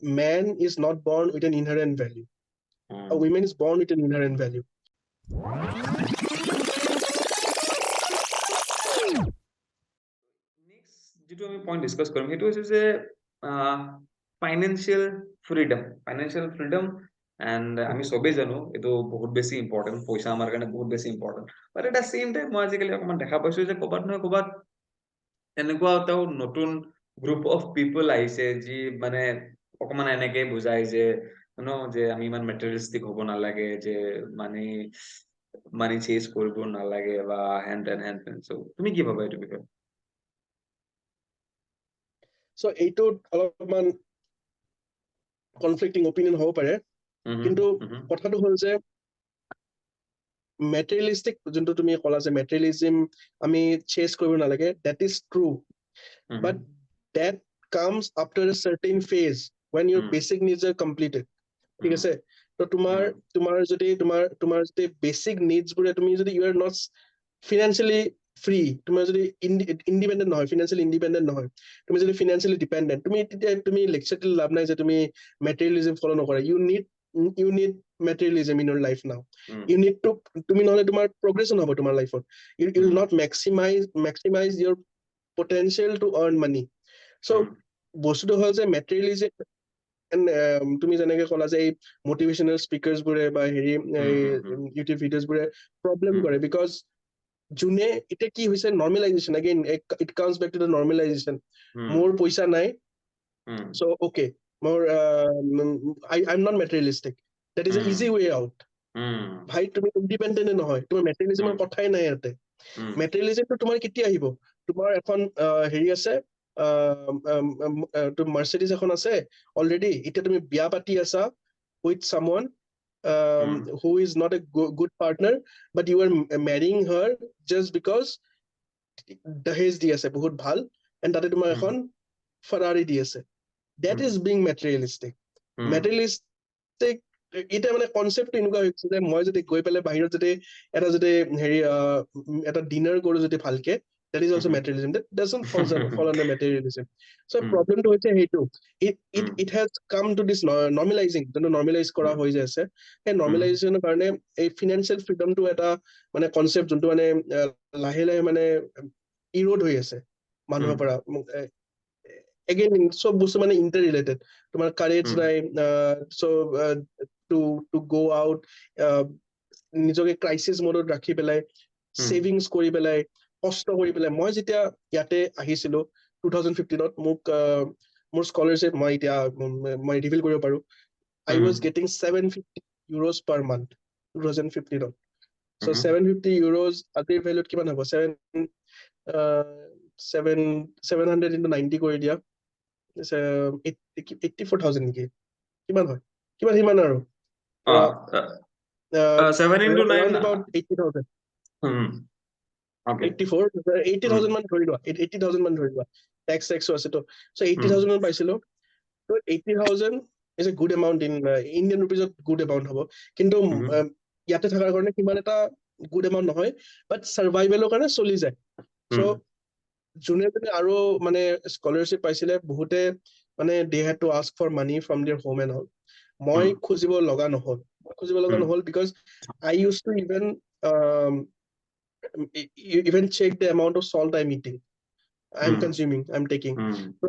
man is not born with an inherent value. A woman is born with an inherent value. Next, যেটো আমি point discuss কৰিম সেইটো হৈছে যে financial freedom and আমি চবেই জানো এইটো বহুত বেছি ইম্পৰ্টেণ্ট, পইচা আমাৰ কাৰণে বহুত বেছি important. But at the same time মই আজিকালি অকণমান দেখা পাইছো যে ক'ৰবাত নহয় ক'ৰবাত এনেকুৱা এটাও নতুন গ্ৰুপ অফ পিপল আহিছে যি মানে অকণমান এনেকে বুজাই যে যে আমি ইমান মেটেৰিয়েলিষ্টিক হ'ব নালাগে, যে মানি চেজ কৰিব নালাগে বা হেন তেন। চ' তুমি কি ভাবা এইটো বিষয়ে? So এইটোত অলপমান কনফ্লিক্টিং অপিনিয়ন হ'ব পাৰে, কিন্তু কথাটো হ'ল যে মেটেৰিয়েলিষ্টিক যোনটো তুমি ক'লা যে মেটেৰিয়েলিজিম আমি চেজ কৰিব নালাগে, that is true, but that comes after a certain phase when your basic needs are completed. ঠিক আছে, তো তোমাৰ যদি বেসিক নিডস বোৰে তুমি যদি you are not financially free, তোমাৰ যদি ইন্ডিপেন্ডেন্ট নহয়, ফিনান্সিয়ালি ইন্ডিপেন্ডেন্ট নহয়, তুমি যদি ফিনান্সিয়ালি ডিপেন্ডেন্ট, তুমি লেকচাৰ দিলে লাভ নাই যে তুমি মেটেৰিয়েলিজম ফলো নকৰা। you need materialism in your life now. You need to, তুমি নহলে তোমাৰ progression হ'ব তোমাৰ লাইফত। You will not maximize your potential to earn money. So বস্তুটো হ'ল যে মেটেৰিয়েলিজম, তুমি যেনেকে ক'লা যে এই মোটিভেশনাল স্পিকাৰ্স বোৰে বা হেৰি ইউটিউব ভিডিঅ'জ বোৰে প্ৰব্লেম কৰে, বিকজ যোনে এতিয়া কি হৈছে normalization, again it comes back to the normalization. মোৰ পইচা নাই, so okay, more I'm not materialistic, that is an easy way out. ভাই তুমি ইন্ডিপেন্ডেন্ট নহয়, তোমাৰ মেটেৰিয়েলিজমৰ কথাই নাই ইয়াতে। মেটেৰিয়েলিজমটো তোমাৰ কেতিয়া আহিব? তোমাৰ এখন হেৰি আছে, মাৰ্চিডিজ এখন আছে অলৰেডি, এতিয়া তুমি বিয়া পাতি আছা with someone who is not a good partner, but you are marrying her just because দহেজ দি আছে বহুত ভাল, and তাতে তোমাৰ এখন ফাৰাৰী দি আছে। That is being materialistic. Materialistic এটা মানে কনচেপ্ট এনেকুৱা হৈছে যে মই যদি গৈ পেলাই বাহিৰত যদি হেৰি এটা ডিনাৰ কৰো যদি ভালকে, that is also materialism. That doesn't fall under materialism. So problemটো হৈছে সেইটো, it has come to this normalizing, যোনটো নৰ্মেলাইজ কৰা হৈ যায় আছে, সেই নৰ্মেলাইজেশ্যনৰ কাৰণে এই ফিনান্সিয়েল ফ্ৰীডমটো এটা মানে কনচেপ্ট যোনটো মানে লাহে লাহে মানে ইৰোড হৈ আছে মানুহৰ পৰা। এগেইন চব বস্তু মানে ইন্টাৰ ৰিলেটেড, তোমাৰ কাৰেজ নাই, টু গো আউট, নিজকে ক্ৰাইচিছ মোডত ৰাখি পেলাই ছেভিংছ কৰি পেলাই কষ্ট কৰি পেলাই। মই যেতিয়া ইয়াতে আহিছিলো 2015ত, মোৰ স্কলাৰশ্বিপ মই ৰিভিল কৰিব পাৰো, I was getting 750 euros per month 2015ত। So 750 euros আজিৰ ভ্যালুত কিমান হ'ব? 700 into 90 কৰি দিয়া, 84,000 নেকি, কিমান হয়, সিমান আৰু 7 into 9 around about 80,000, 80,000 মান ধৰি লোৱা, 80,000 মান ধৰি লোৱা, টেক্সো আছে তো। So 80,000 মান পাইছিলো। So 80,000 is a good amount in Indian rupees, good amount হ'ব, কিন্তু ইয়াতে থকাৰ কাৰণে কিমান এটা good amount নহয়, but survival কাৰণে চলি যায়। So যোনে আৰু মানে স্কলাৰশ্বিপ পাইছিলে বহুতে মানে they had to ask for money from their home and all. মই খুজিব লগা নহল because I used to even check the amount of salt I'm eating, I'm consuming, I'm taking. So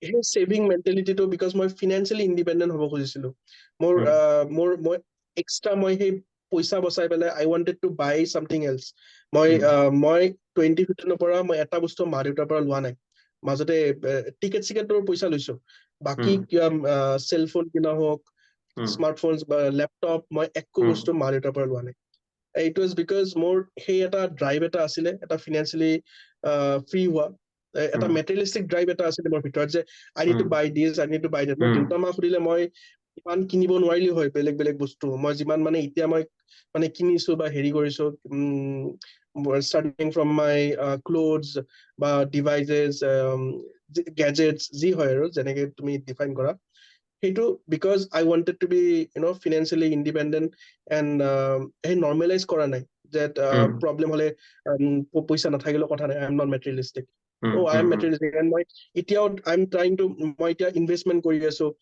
সেই saving mentality to, because মই financially independent হ'ব খুজিছিলো, মই extra মই সেই পইচা বচাই পেলাই I wanted to buy something else. মই 2015ৰ পৰা মই এটা বস্তু মা দেউতাৰ পৰা লোৱা নাই। মাজতে টিকেটৰ পইচা লৈছো, বাকি চেলফোন কিনা হওক, স্মাৰ্টফোনছ বা লেপটপ, মই একো বস্তু মা দেউতাৰ পৰা লোৱা নাই। It was because মোৰ সেই এটা ড্ৰাইভ এটা আছিলে, এটা ফিনান্সিয়েলি ফ্ৰী হোৱা, এটা মেটেৰিয়েলিষ্টিক ড্ৰাইভ এটা আছিলে মোৰ ভিতৰত, যে I need to buy this, I need to buy that. মই দেউতা মাক সুধিলে মই ইমান কিনিব নোৱাৰিলো হয় বেলেগ বস্তু, মই যিমান মানে এতিয়া মই মানে কিনিছো বা হেৰি কৰিছো, starting from my clothes বা devices, gadgets, যি হয় আৰু যেনেকে তুমি ডিফাইন কৰা সেইটো, because I wanted to be financially independent and সেই normalize কৰা নাই যে প্ৰব্লেম হলে পইচা নাথাকিলেও কথা নাই, I am not materialistic. Oh, I am materialistic, and I'm trying to investment kori aso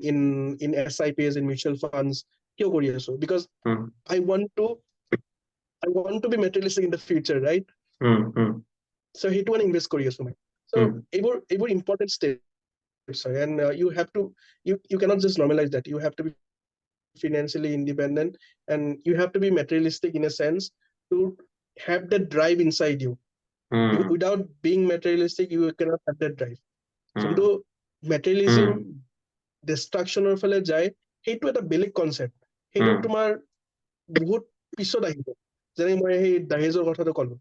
in SIPs, in mutual funds. Kyo kori aso? Because I want to be materialistic in the future, right? So he to invest kori aso mai. So it were important steps, and you cannot just normalize that. You have to be financially independent, and you have to be materialistic in a sense to have that drive inside you. Without being materialistic, you cannot have that drive. যোনটো মেটেৰিয়েলিজিম ডিষ্ট্ৰাকশ্যনৰ ফালে যায়, সেইটো এটা বেলেগ concept. সেইটো তোমাৰ বহুত পিছত আহিব, যেনে মই সেই দাহেজৰ কথাটো ক'লো,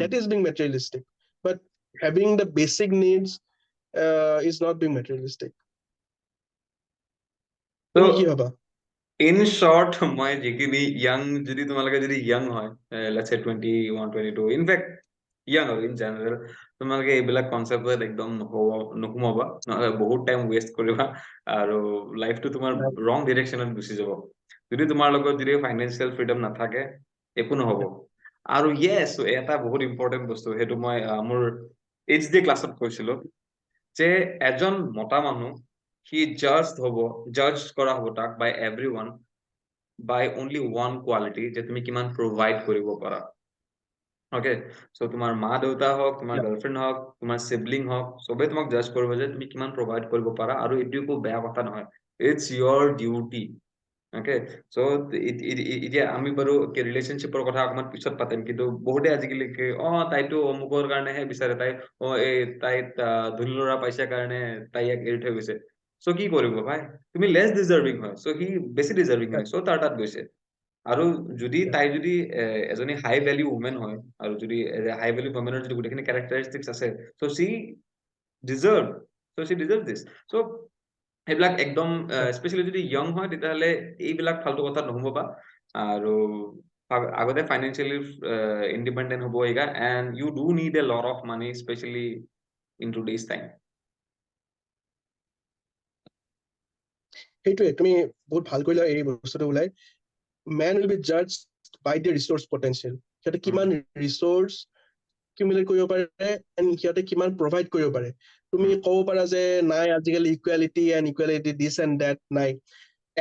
that is being materialistic, but having the basic needs is not being materialistic. তুমি কি ভাবা? In short, মই যিখিনি young, যদি তোমালোকে যদি young হয়, let's say 21, 22, in fact young in general, তোমালোকে এইবিলাক কনচেপ্টত একদম নোসোমাবা, নহলে বহুত টাইম ৱেষ্ট কৰিবা আৰু লাইফটো তোমাৰ ৰং ডিৰেকশ্যনত গুচি যাব। যদি তোমাৰ লগত যদি ফাইনেন্সিয়েল ফ্ৰীডম নাথাকে, একো নহব। আৰু yes, এটা বহুত ইম্পৰ্টেণ্ট বস্তু, সেইটো মই মোৰ HD ক্লাছত কৈছিলো, যে এজন মতা মানুহ he judged কৰা হ'ব তাক by everyone by only one quality, যে তুমি কিমান provide কৰিব পাৰা। Okay, so তোমাৰ মা দেউতা হওক, তোমাৰ গাৰ্লফ্ৰেণ্ড হওক, তোমাৰ সিবলিং হওক, সবে তোমাক জাজ কৰিব যে তুমি কিমান provide কৰিব পাৰা, আৰু এইটো একো বেয়া কথা নহয়, it's your duty. Okay, so এতিয়া আমি বাৰু ৰিলেশনশ্বিপৰ কথা অকমান পিছত পাতিম, কিন্তু বহুতে আজিকালি তাইতো অমুকৰ কাৰণেহে বিচাৰে, তাই ধনী ল'ৰা পাইছে কাৰণে তাই ইয়াক এৰি থৈ গৈছে। সো কি কৰিব ভাই, তুমি লেছ ডিজাৰ্ভিং হয়, সো সি বেছি ডিজাৰ্ভিং হয়, সো তাৰ তাত গৈছে। আৰু যদি তাই যদি এজনী হাই ভ্যালু উমেন হয়, আৰু যদি হাই ভ্যালু উমেনৰ যদি গোটেইখিনি ক্যাৰেক্টাৰিষ্টিক্স আছে, সো সি ডিজাৰ্ভ দিছ। সো এইবিলাক একদম স্পেশালি যদি ইয়ং হয়, তেতিয়াহ'লে এইবিলাক ফালতু কথা নুশুনিবা, আৰু আগতে ফাইনেন্সিয়েলি ইণ্ডিপেণ্ডেণ্ট হ'ব এইগা, and you do need a lot of money, specially in today's time. সেইটোৱে তুমি বহুত ভাল কৰিলা এই বস্তুটো ওলাই। Man will be judged by the resource potential. সিহঁতে কিমান ৰিসোৰ্স কিউমুলেট কৰিব পাৰে, এণ্ড সিহঁতে কিমান প্ৰভাইড কৰিব পাৰে। তুমি ক'ব পাৰা যে নাই আজিকালি ইকুৱেলিটি দিছ এণ্ড ডেট নাই।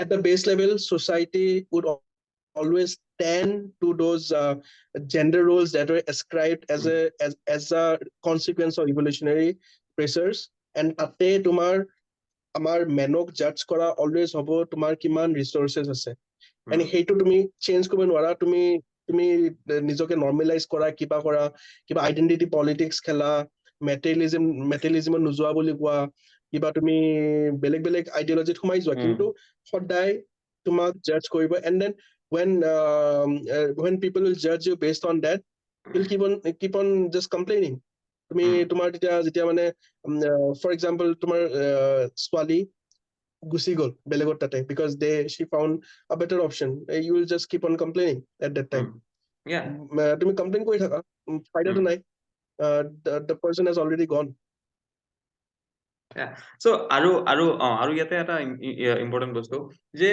At the base level, society would always tend to those gender roles that were ascribed as a consequence of evolutionary pressures, and তাতে তোমাৰ আমাৰ মেনক জাজ কৰা অলৱেজ হ'ব তোমাৰ কিমান ৰিসোৰ্সেস আছে, এণ্ড সেইটো তুমি চেঞ্জ কৰিব নোৱাৰা। তুমি নিজকে নৰ্মেলাইজ কৰা, কিবা আইডেন্টিটি পলিটিক্স খেলা, মেটেৰিয়েলিজিমত নোযোৱা বুলি কোৱা, কিবা তুমি বেলেগ বেলেগ আইডিঅলজিত সোমাই যোৱা, কিন্তু সদায় তোমাক জাজ কৰিব। And then when people will judge you based on that, you'll keep on just complaining. তুমি তোমাৰ যেতিয়া মানে ফৰ এক্সাম্পল তোমাৰ ছোৱালী গুচি গ'ল বেলেগৰ তাতে, because she found a better option, you will just keep on complaining at that time. তুমি কমপ্লেইন কৰি থাকা, ফাইদাটো নাই, the person has already gone. So আৰু ইয়াতে এটা ইম্পৰ্টেন্ট বস্তু, যে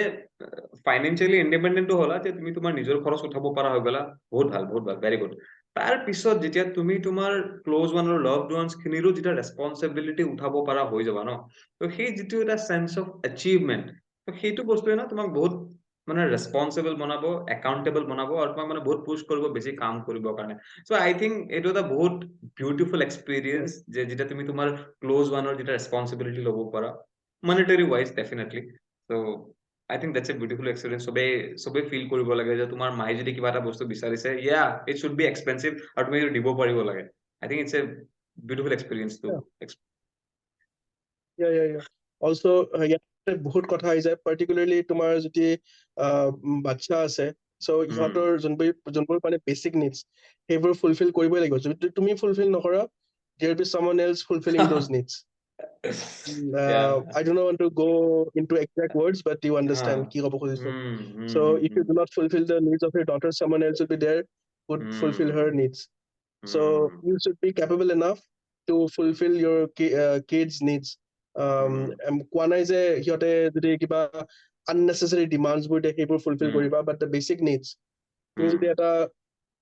ফাইনেন্সিয়েলি ইণ্ডিপেণ্ডেণ্টটো হ'লা, যে তুমি তোমাৰ নিজৰ খৰচ উঠাব পৰা হৈ গলা, বহুত ভাল, ভেৰি গুড। তাৰ পিছত যেতিয়া তুমি তোমাৰ ক্লোজ ওৱান আৰু লাভড ওৱানছ খিনিৰো যেতিয়া ৰেসপন্সিবিলিটি উঠাব পৰা হৈ যাবা ন, তো সেই যিটো এটা সেন্স অফ এচিভমেন্ট, তো সেইটো বস্তুৱে না তোমাক বহুত মানে ৰেসপন্সিবল বনাব, একাউন্টেবল বনাব, আৰু তোমাক মানে বহুত পুশ কৰিব বেছি কাম কৰিবৰ কাৰণে। সো আই থিংক এইটো এটা বহুত বিউটিফুল এক্সপিৰিয়েন্স, যে যেতিয়া তুমি তোমাৰ ক্লোজ ওৱানৰ যেতিয়া ৰেসপন্সিবিলিটি ল'ব পাৰা, monetary wise definitely. So I think that's a beautiful experience. সবে ফিল কৰিব লাগে যে তোমাৰ মায়ে যদি কিবা এটা বস্তু বিচাৰিছে, it should be expensive, আৰু তুমি দিব পাৰিব লাগে। I think it's a beautiful experience to Also ইয়াতে বহুত কথা আহি যায়, particularly তোমাৰ যদি বাচ্চা আছে, so ইহঁতৰ যোনবোৰ মানে বেসিক নিডস, সেইবোৰ ফুলফিল কৰিবই লাগিব। যদি তুমি ফুলফিল নকৰা, there will be someone else fulfilling those needs. I do not want to go into exact words, but you understand কি ক'ব খুজিছো। So if you do not fulfill the needs of your daughter, someone else will be there who would fulfill her needs. So you should be capable enough to fulfill your kids needs. কোৱা নাই যে সিহঁতে যদি কিবা unnecessary demands বোৰ দিয়ে সেইবোৰ fulfil কৰিবা, but the basic needs, তুমি যদি এটা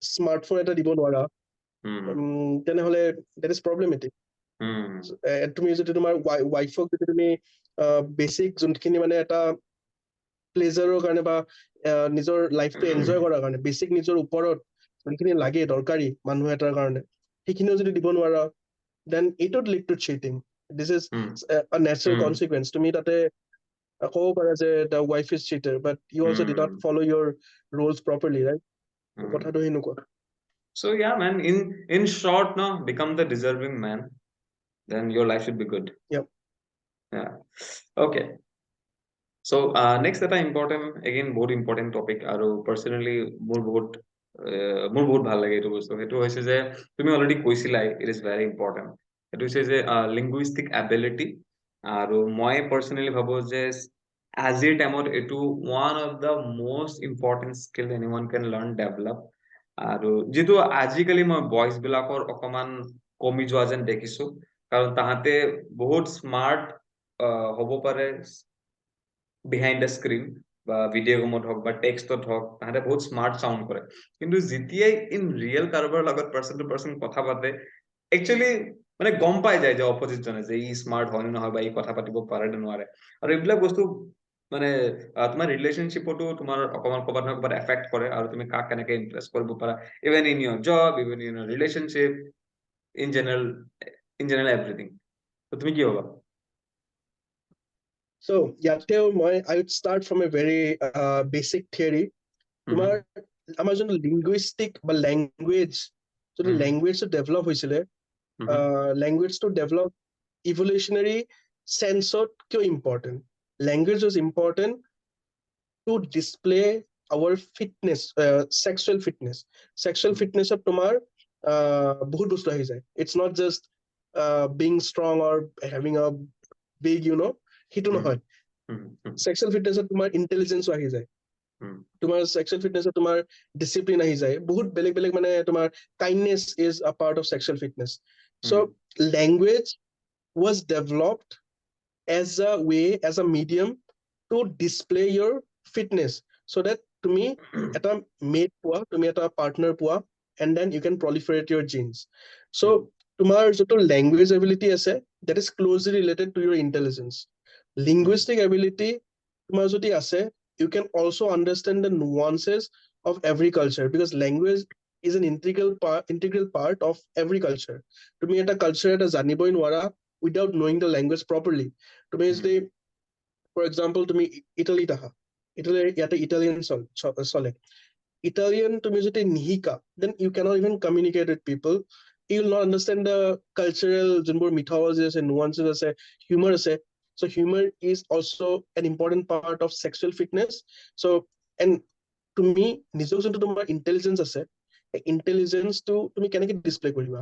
স্মাৰ্টফোন এটা দিব নোৱাৰা, তেনেহলে that is problematic. তুমি যদি তোমাৰ ৱাইফক যদি তুমি বেছিক যোনখিনি মানে এটা প্লেজাৰৰ কাৰণে বা নিজৰ লাইফটো এনজয় কৰাৰ কাৰণে বেছিক নিজৰ ওপৰত যোনখিনি লাগে দৰকাৰী মানুহ এটাৰ কাৰণে সেইখিনিও যদি দিব নোৱাৰা then it would lead to cheating. This is a natural consequence. তুমি তাতে ক'ব পাৰা যে the wife is cheater, but you also did not follow your roles properly, right? কথাটো সেনেকুৱা. So yeah, man, in short, no, become the deserving man, then your life should be good. Yep. Yeah. Okay. So next এটা important, again বহুত important topic আৰু personally মোৰ বহুত ভাল লাগে এইটো বস্তু সেইটো হৈছে যে তুমি already কৈছিলাই it is very important এইটো হৈছে যে linguistic ability আৰু মই personally ভাবো যে আজিৰ টাইমত এইটো one of the most important skill anyone can learn develop আৰু যেটো আজিকালি মই বয়স বিলাকৰ অকমান কমি যোৱা যেন দেখিছো কাৰণ তাহাতে বহুত স্মাৰ্ট হ'ব পাৰে behind the screen বা ভিডিও গেমত হওক বা টেক্সটত হওক তাহাতে বহুত স্মার্ট সাউন্ড কৰে কিন্তু যেতিয়াই ইন ৰিয়েল কাৰোবাৰ লগত পার্সন টু পার্সন কথা পাতে একচুয়ালি মানে গম পাই যায় যে অপোজিট জনে যে ই স্মার্ট হয় নে নহয় বা ই কথা পাতিব পাৰে নে নোৱাৰে আৰু এইবিলাক বস্তু মানে তোমাৰ ৰিলেশনশিপটো তোমাৰ অকমান কবাত নহয় কবাত এফেক্ট কৰে আৰু তুমি কাক কেনেকে ইমপ্ৰেস কৰিব পাৰা even in your job even in your relationship in general everything তো তুমি কি ভাবা So I would start from a very basic theory. তোমাৰ আমাৰ যোনটো লিংগুইষ্টিক বা লেংগুৱেজ যদি লেংগুৱেজটো ডেভেলপ হৈছিলে লেংগুৱেজটো ডেভেলপ ইভলিউচনাৰী চেন্সত কিয় important language was important to display our fitness, sexual fitness. Sexual fitness of তোমাৰ বহুত বস্তু আহি যায়. It's not just being strong or having a big, সেইটো নহয়. Sexual fitness of তোমাৰ intelligence আহি যায়. তোমাৰ sexual fitness of তোমাৰ discipline আহি যায়. বহুত বেলেগ বেলেগ মানে তোমাৰ kindness is a part of sexual fitness. So language was developed as a way, as a medium to display your fitness so that তুমি এটা mate পোৱা তুমি এটা partner পোৱা and then you can proliferate your genes. So তোমাৰ যোনটো language ability আছে that is closely related to your intelligence. Linguistic ability তোমাৰ যদি আছে you can also understand the nuances of every culture because language is an integral part of every culture. তুমি এটা culture এটা জানিবই নোৱাৰা without knowing the language properly. তুমি যদি for example তুমি ইটালীত আহা ইয়াতে ইটালিয়ান চলে Italian তুমি যদি Nishika then you cannot even communicate with people. You will not understand the cultural যোনবোৰ mythology আছে nuances আছে humor আছে. So humor is also an important part of sexual fitness. So and তুমি নিজক যোনটো তোমাৰ intelligence আছে intelligence to তুমি কেনেকে display কৰিবা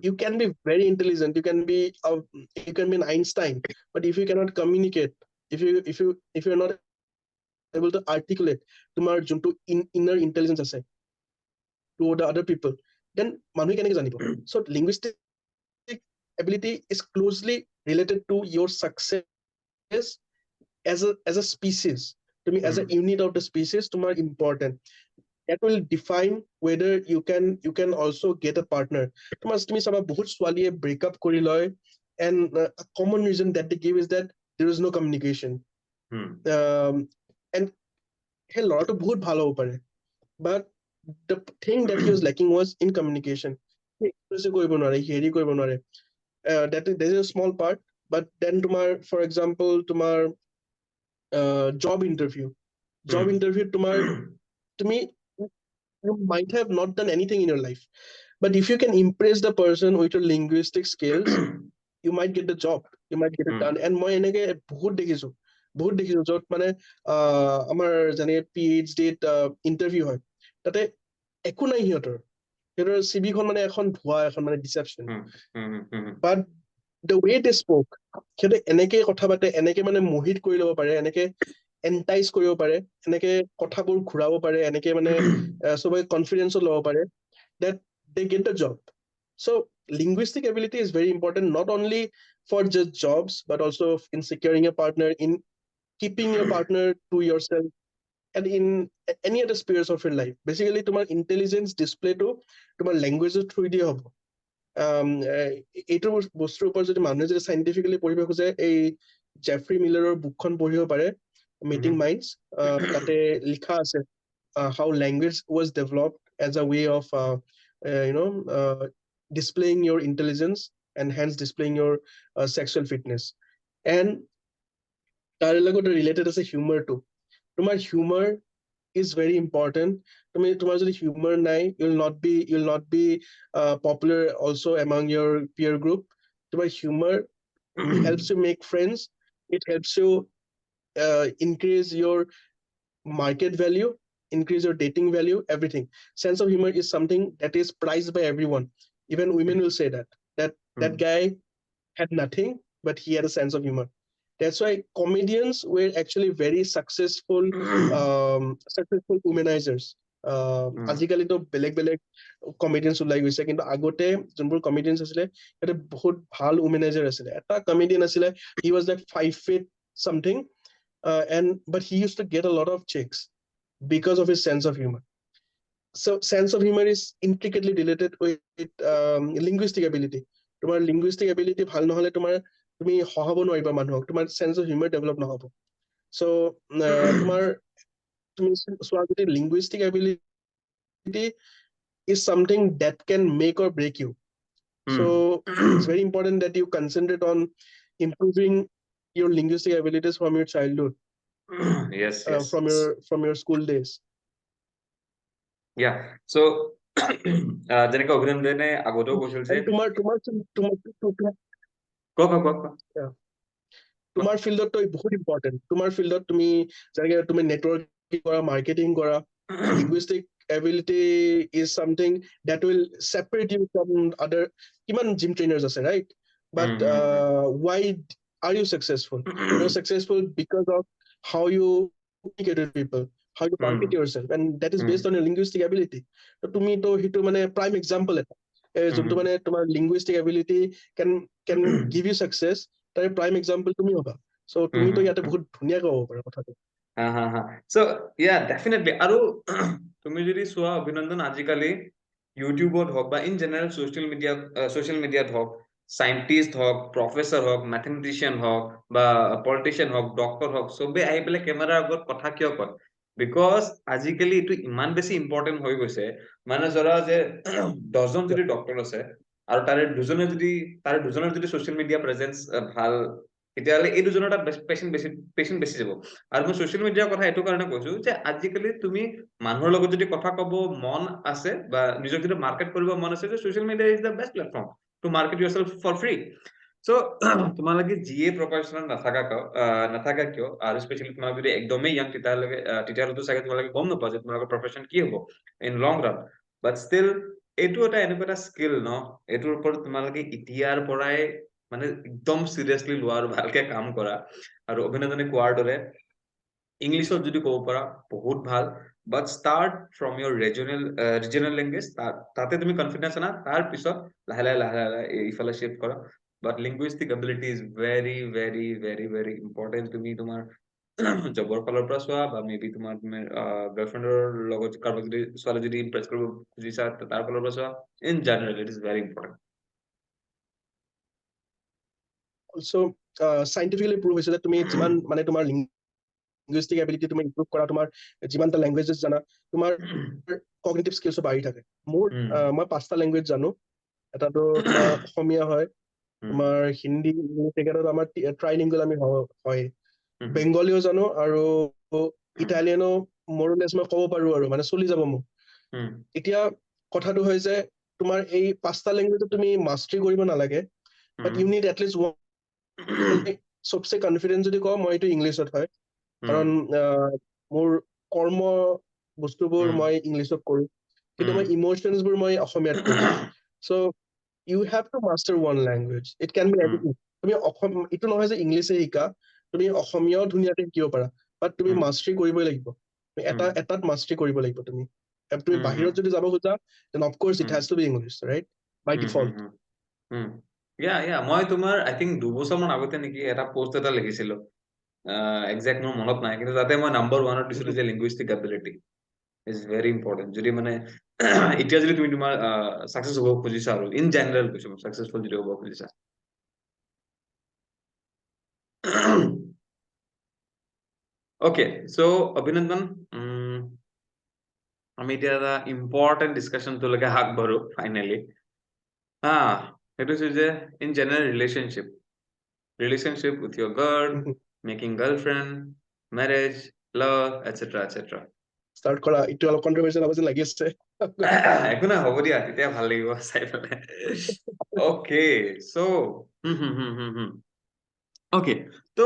you can be very intelligent you can be an Einstein but if you cannot communicate if you're not able to articulate তোমাৰ যোনটো inner intelligence আছে to the other people then মানুহে কেনেকে জানিব so linguistic ability is closely related to your success as a species তুমি as a unit of the species তোমাৰ important that will define whether you can also get a partner তুমি চাবা বহুত ছোৱালীয়ে break up কৰি লয় and a common reason that they give is that there is no communication and hey ল'ৰাটো বহুত ভাল হ'ব পাৰে but the thing that he was lacking was in communication কৰিব নোৱাৰে হেৰি কৰিব নোৱাৰে that is a small part but then তোমাৰ for example তোমাৰ job interview তোমাৰ তুমি you might have not done anything in your life but if you can impress the person with your linguistic skills you might get the job you might get it done and মই এনেকে বহুত দেখিছো যত মানে আমাৰ জানে PhD interview হয় তাতে একো নাই সিহঁতৰ CV খন মানে এখন ভুৱা এখন মানে deception but the way they spoke সিহঁতে এনেকে কথা পাতে এনেকে মানে মোহিত কৰি ল'ব পাৰে এনেকে এন্টাইজ কৰিব পাৰে এনেকে কথাবোৰ ঘূৰাব পাৰে এনেকে মানে সবে কনফিডেন্সও ল'ব পাৰে that they get the job. So linguistic ability is very important not only for just jobs but also in securing a partner in keeping your partner to yourself and in any other spheres of your life. Basically তোমাৰ intelligence display to তোমাৰ language through দিয়ে হ'ব। এইটো বস্তুৰ ওপৰত যদি মানুহে যদি scientifically পঢ়িব খোজে, এই জেফ্ৰি মিলাৰৰ বুকখন পঢ়িব পাৰে, Meeting Minds, তাতে লিখা আছে how language was developed as a way of displaying your intelligence and hence displaying your sexual fitness. And তাৰ লগত related আছে humor টো। তোমাৰ humor is very important. তোমাৰ যদি humor নাই, you'll not be popular also among your peer group. তোমাৰ humor helps you make friends. It helps you increase your market value, increase your dating value, everything. Sense of humor is something that is prized by everyone. Even women will say that guy had nothing, but he had a sense of humor. That's why comedians were actually very successful womanizers. আজিকালিতো বেলেগ বেলেগ কমেডিয়ানছ ওলাই গৈছে, কিন্তু আগতে যোনবোৰ কমেডিয়ানছ আছিলে সিহঁতে বহুত ভাল উমেনাইজাৰ আছিলে। এটা কমেডিয়ান আছিলে, he was like 5 feet something, but he used to get a lot of chicks because of his sense of humor. So sense of humor is intricately related with linguistic ability. তোমাৰ linguistic ability ভাল নহলে তুমি হহাব নোৱাৰিবা মানুহক, তোমাৰ sense of humor develop নহব। So তুমি চোৱা যদি linguistic ability is something that can make or break you. So it's very important that you concentrate on improving your linguistic abilities from your childhood. Yes, yes. From your school days. Yeah. So যেনেকে অভিনন্দনে আগতেও কৈছিল যে তোমাৰ ফিল্ডত বহুত important. তোমাৰ ফিল্ডত তুমি যেনেকে তুমি নেটৱৰ্কিং কৰা, মাৰ্কেটিং কৰা, linguistic ability is something that will separate you from other কিমান জিম ট্ৰেইনাৰ্ছ আছে, right? But why are you successful? You're successful because of how you communicate with people, how you market yourself, and that is based on your linguistic ability. So তুমিতো সেইটো মানে prime example এটা, যোনটো মানে তোমাৰ linguistic ability can give you success, তাৰে prime example তুমি হবা। So তুমিতো ইয়াতে বহুত ধুনীয়া ক'ব পাৰা কথাটো। So yeah, definitely. আৰু তুমি যদি চোৱা অভিনন্দন, আজিকালি ইউটিউবত হওক বা ইন জেনেৰেল ছ'চিয়েল মিডিয়াত হওক, সাইণ্টিষ্ট হওক, প্ৰফেচৰ হওক, মেথমেটিচিয়ান হওক বা পলিটিচিয়ান হওক, ডক্টৰ হওক, চবে আহি পেলাই কেমেৰাৰ আগত কথা কিয় কয়? বিকজ আজিকালি এইটো ইমান বেছি ইম্পৰ্টেণ্ট হৈ গৈছে, মানে ধৰা যে 10জন যদি ডক্টৰ আছে আৰু তাৰে দুজনৰ যদি ছ'চিয়েল মিডিয়া প্ৰেজেন্স ভাল, তেতিয়াহ'লে এই দুজনৰ এটা পেচেণ্ট বেছি যাব। আৰু মই ছ'চিয়েল মিডিয়াৰ কথা এইটো কাৰণে কৈছো যে আজিকালি তুমি মানুহৰ লগত যদি কথা ক'ব মন আছে বা নিজক যদি মাৰ্কেট কৰিব মন আছে, যে social media is the best platform to market yourself for free. So' তোমালোকে যিয়ে প্ৰফেশ্যনেল নাথাকা কিয়, আৰু স্পেচিয়েলি তোমালোকে যদি একদমেই ইয়াং, তেতিয়াহ'লেতো চাগে তোমালোকে গম নোপোৱা যে তোমালোকৰ প্ৰফেশ্যন কি হ'ব in long run. But still এইটো এনেকুৱা এটা স্কিল ন, এইটোৰ ওপৰত তোমালোকে এতিয়াৰ পৰাই মানে একদম চিৰিয়াছলি লোৱা আৰু ভালকে কাম কৰা। আৰু অভিনন্দনে কোৱাৰ দৰে ইংলিছত যদি ক'ব পাৰা বহুত ভাল, but start from your regional language, তাতে তুমি কনফিডেন্স আনা, তাৰ পিছত লাহে লাহে ইফালে শিফ্ট কৰা। But linguistic ability is very very very very important. তুমি তোমাৰ জবৰ ফালৰ পৰা চোৱা বা মেবি তোমাৰ গাৰ্লফ্ৰেণ্ডৰ লগত কাৰোবাক যদি ছোৱালী যদি ইমপ্ৰেছ কৰিব খুজিছা, তাৰ ফালৰ পৰা চোৱা, in general it is very important. Also scientifically prove হৈছে যে তুমি যিমান মানে তোমাৰ linguistic ability তুমি improve কৰা, তোমাৰ যিমানটা languages জানা, তোমাৰ cognitive skills বাঢ়ি থাকে। মই 5টা language জানো। এটাতো তোমাৰ অসমীয়া হয়, তোমাৰ হিন্দী, ইংলিছ, একেটাতো আমাৰ ট্ৰাইলিংগুৱেল আমি হয়। বেংগলীও জানো আৰু ইটালিয়ানো মোৰ মই ক'ব পাৰো, আৰু মানে চলি যাব মোক। এতিয়া কথাটো হয় যে তোমাৰ এই 5টা লেংগুৱেজ তুমি মাষ্টাৰি কৰিব নালাগে, বাট ইউ নিড এটলিষ্ট চবচে কনফিডেন্ট যদি কওঁ মই এইটো ইংলিছত হয়, কাৰণ মোৰ কৰ্ম বস্তুবোৰ মই ইংলিছত কৰো, কিন্তু মই ইমোচনছবোৰ মই অসমীয়াত কৰো। So you have to master one language. It can be anything. তুমি এইটো নহয় যে ইংলিছে শিকা, তুমি অসমীয়াও ধুনীয়াকে শিকিব পাৰা, বাট তুমি মাষ্টাৰি কৰিবই লাগিব। এটাত মাষ্টাৰি কৰিব লাগিব তুমি। তুমি বাহিৰত যদি যাব খোজা, then of course it has to be English, right? By default. মই তোমাৰ আই থিংক 2 বছৰমান আগতে নেকি এটা পোষ্ট এটা লিখিছিলো exact মোৰ মনত নাই কিন্তু তাতে মই number 1 দিছিলো যে linguistic ability is very important যদি মানে এতিয়া যদি তুমি তোমাৰ success হ'ব খুজিছা আৰু in general কৈছো successful যদি হ'ব খুজিছা okay so অভিনন্দন আমি এতিয়া এটা ইম্পৰ্টেন্ট ডিসকাশন তো লগে হাক ভৰো ফাইনালি সেইটো যে in general relationship with your girl making girlfriend marriage love etc etc start কৰা ইটো অলপ কন্ট্ৰভাৰ্চিয়েল হ'ব যেন লাগি আছে একো না হ'ব দিয়া তেতিয়া ভাল লাগিব চাই পেলাই ওকে সো ওকে তো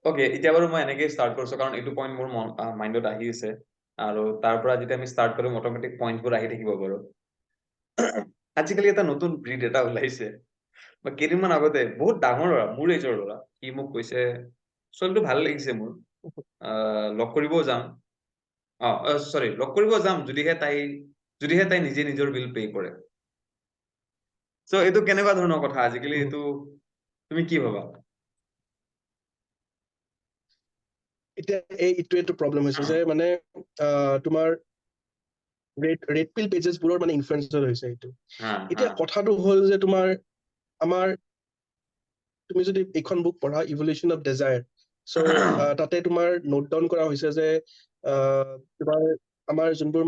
ওকে এতিয়া বাৰু মই এনেকৈ ষ্টাৰ্ট কৰিছো কাৰণ এইটো পইণ্ট মোৰ মাইণ্ডত আহি আছে আৰু তাৰ পৰা যেতিয়া আমি ষ্টাৰ্ট কৰিম অট'মেটিক পইণ্টবোৰ আহি থাকিব বাৰু আজিকালি এটা নতুন ব্ৰিড এটা ওলাইছে বা কেইদিনমান আগতে বহুত ডাঙৰ ল'ৰা মোৰ এজৰ ল'ৰা সি মোক কৈছে ছোৱালীটো ভাল লাগিছে মোৰ লগ কৰিবও যাম সৰি লগ কৰিব যাম যদিহে তাই নিজে নিজৰ বিল পে কৰে সো এইটো কেনেকুৱা ধৰণৰ কথা আজিকালি এইটো তুমি কি ভাবা এতিয়া এইটো প্ৰব্লেম হৈছে যে মানে তোমাৰ ৰেড পিল পেজেছ বোৰৰ মানে ইনফ্লুৱেঞ্চাৰ হৈছে এইটো এতিয়া কথাটো হ'ল যে তোমাৰ আমাৰ তুমি যদি এইখন বুক পঢ়া ইভলিউশ্যন অফ ডেজায়াৰ সো তাতে তোমাৰ নোট ডাউন কৰা হৈছে যে তোমাৰ আমাৰ যোনবোৰ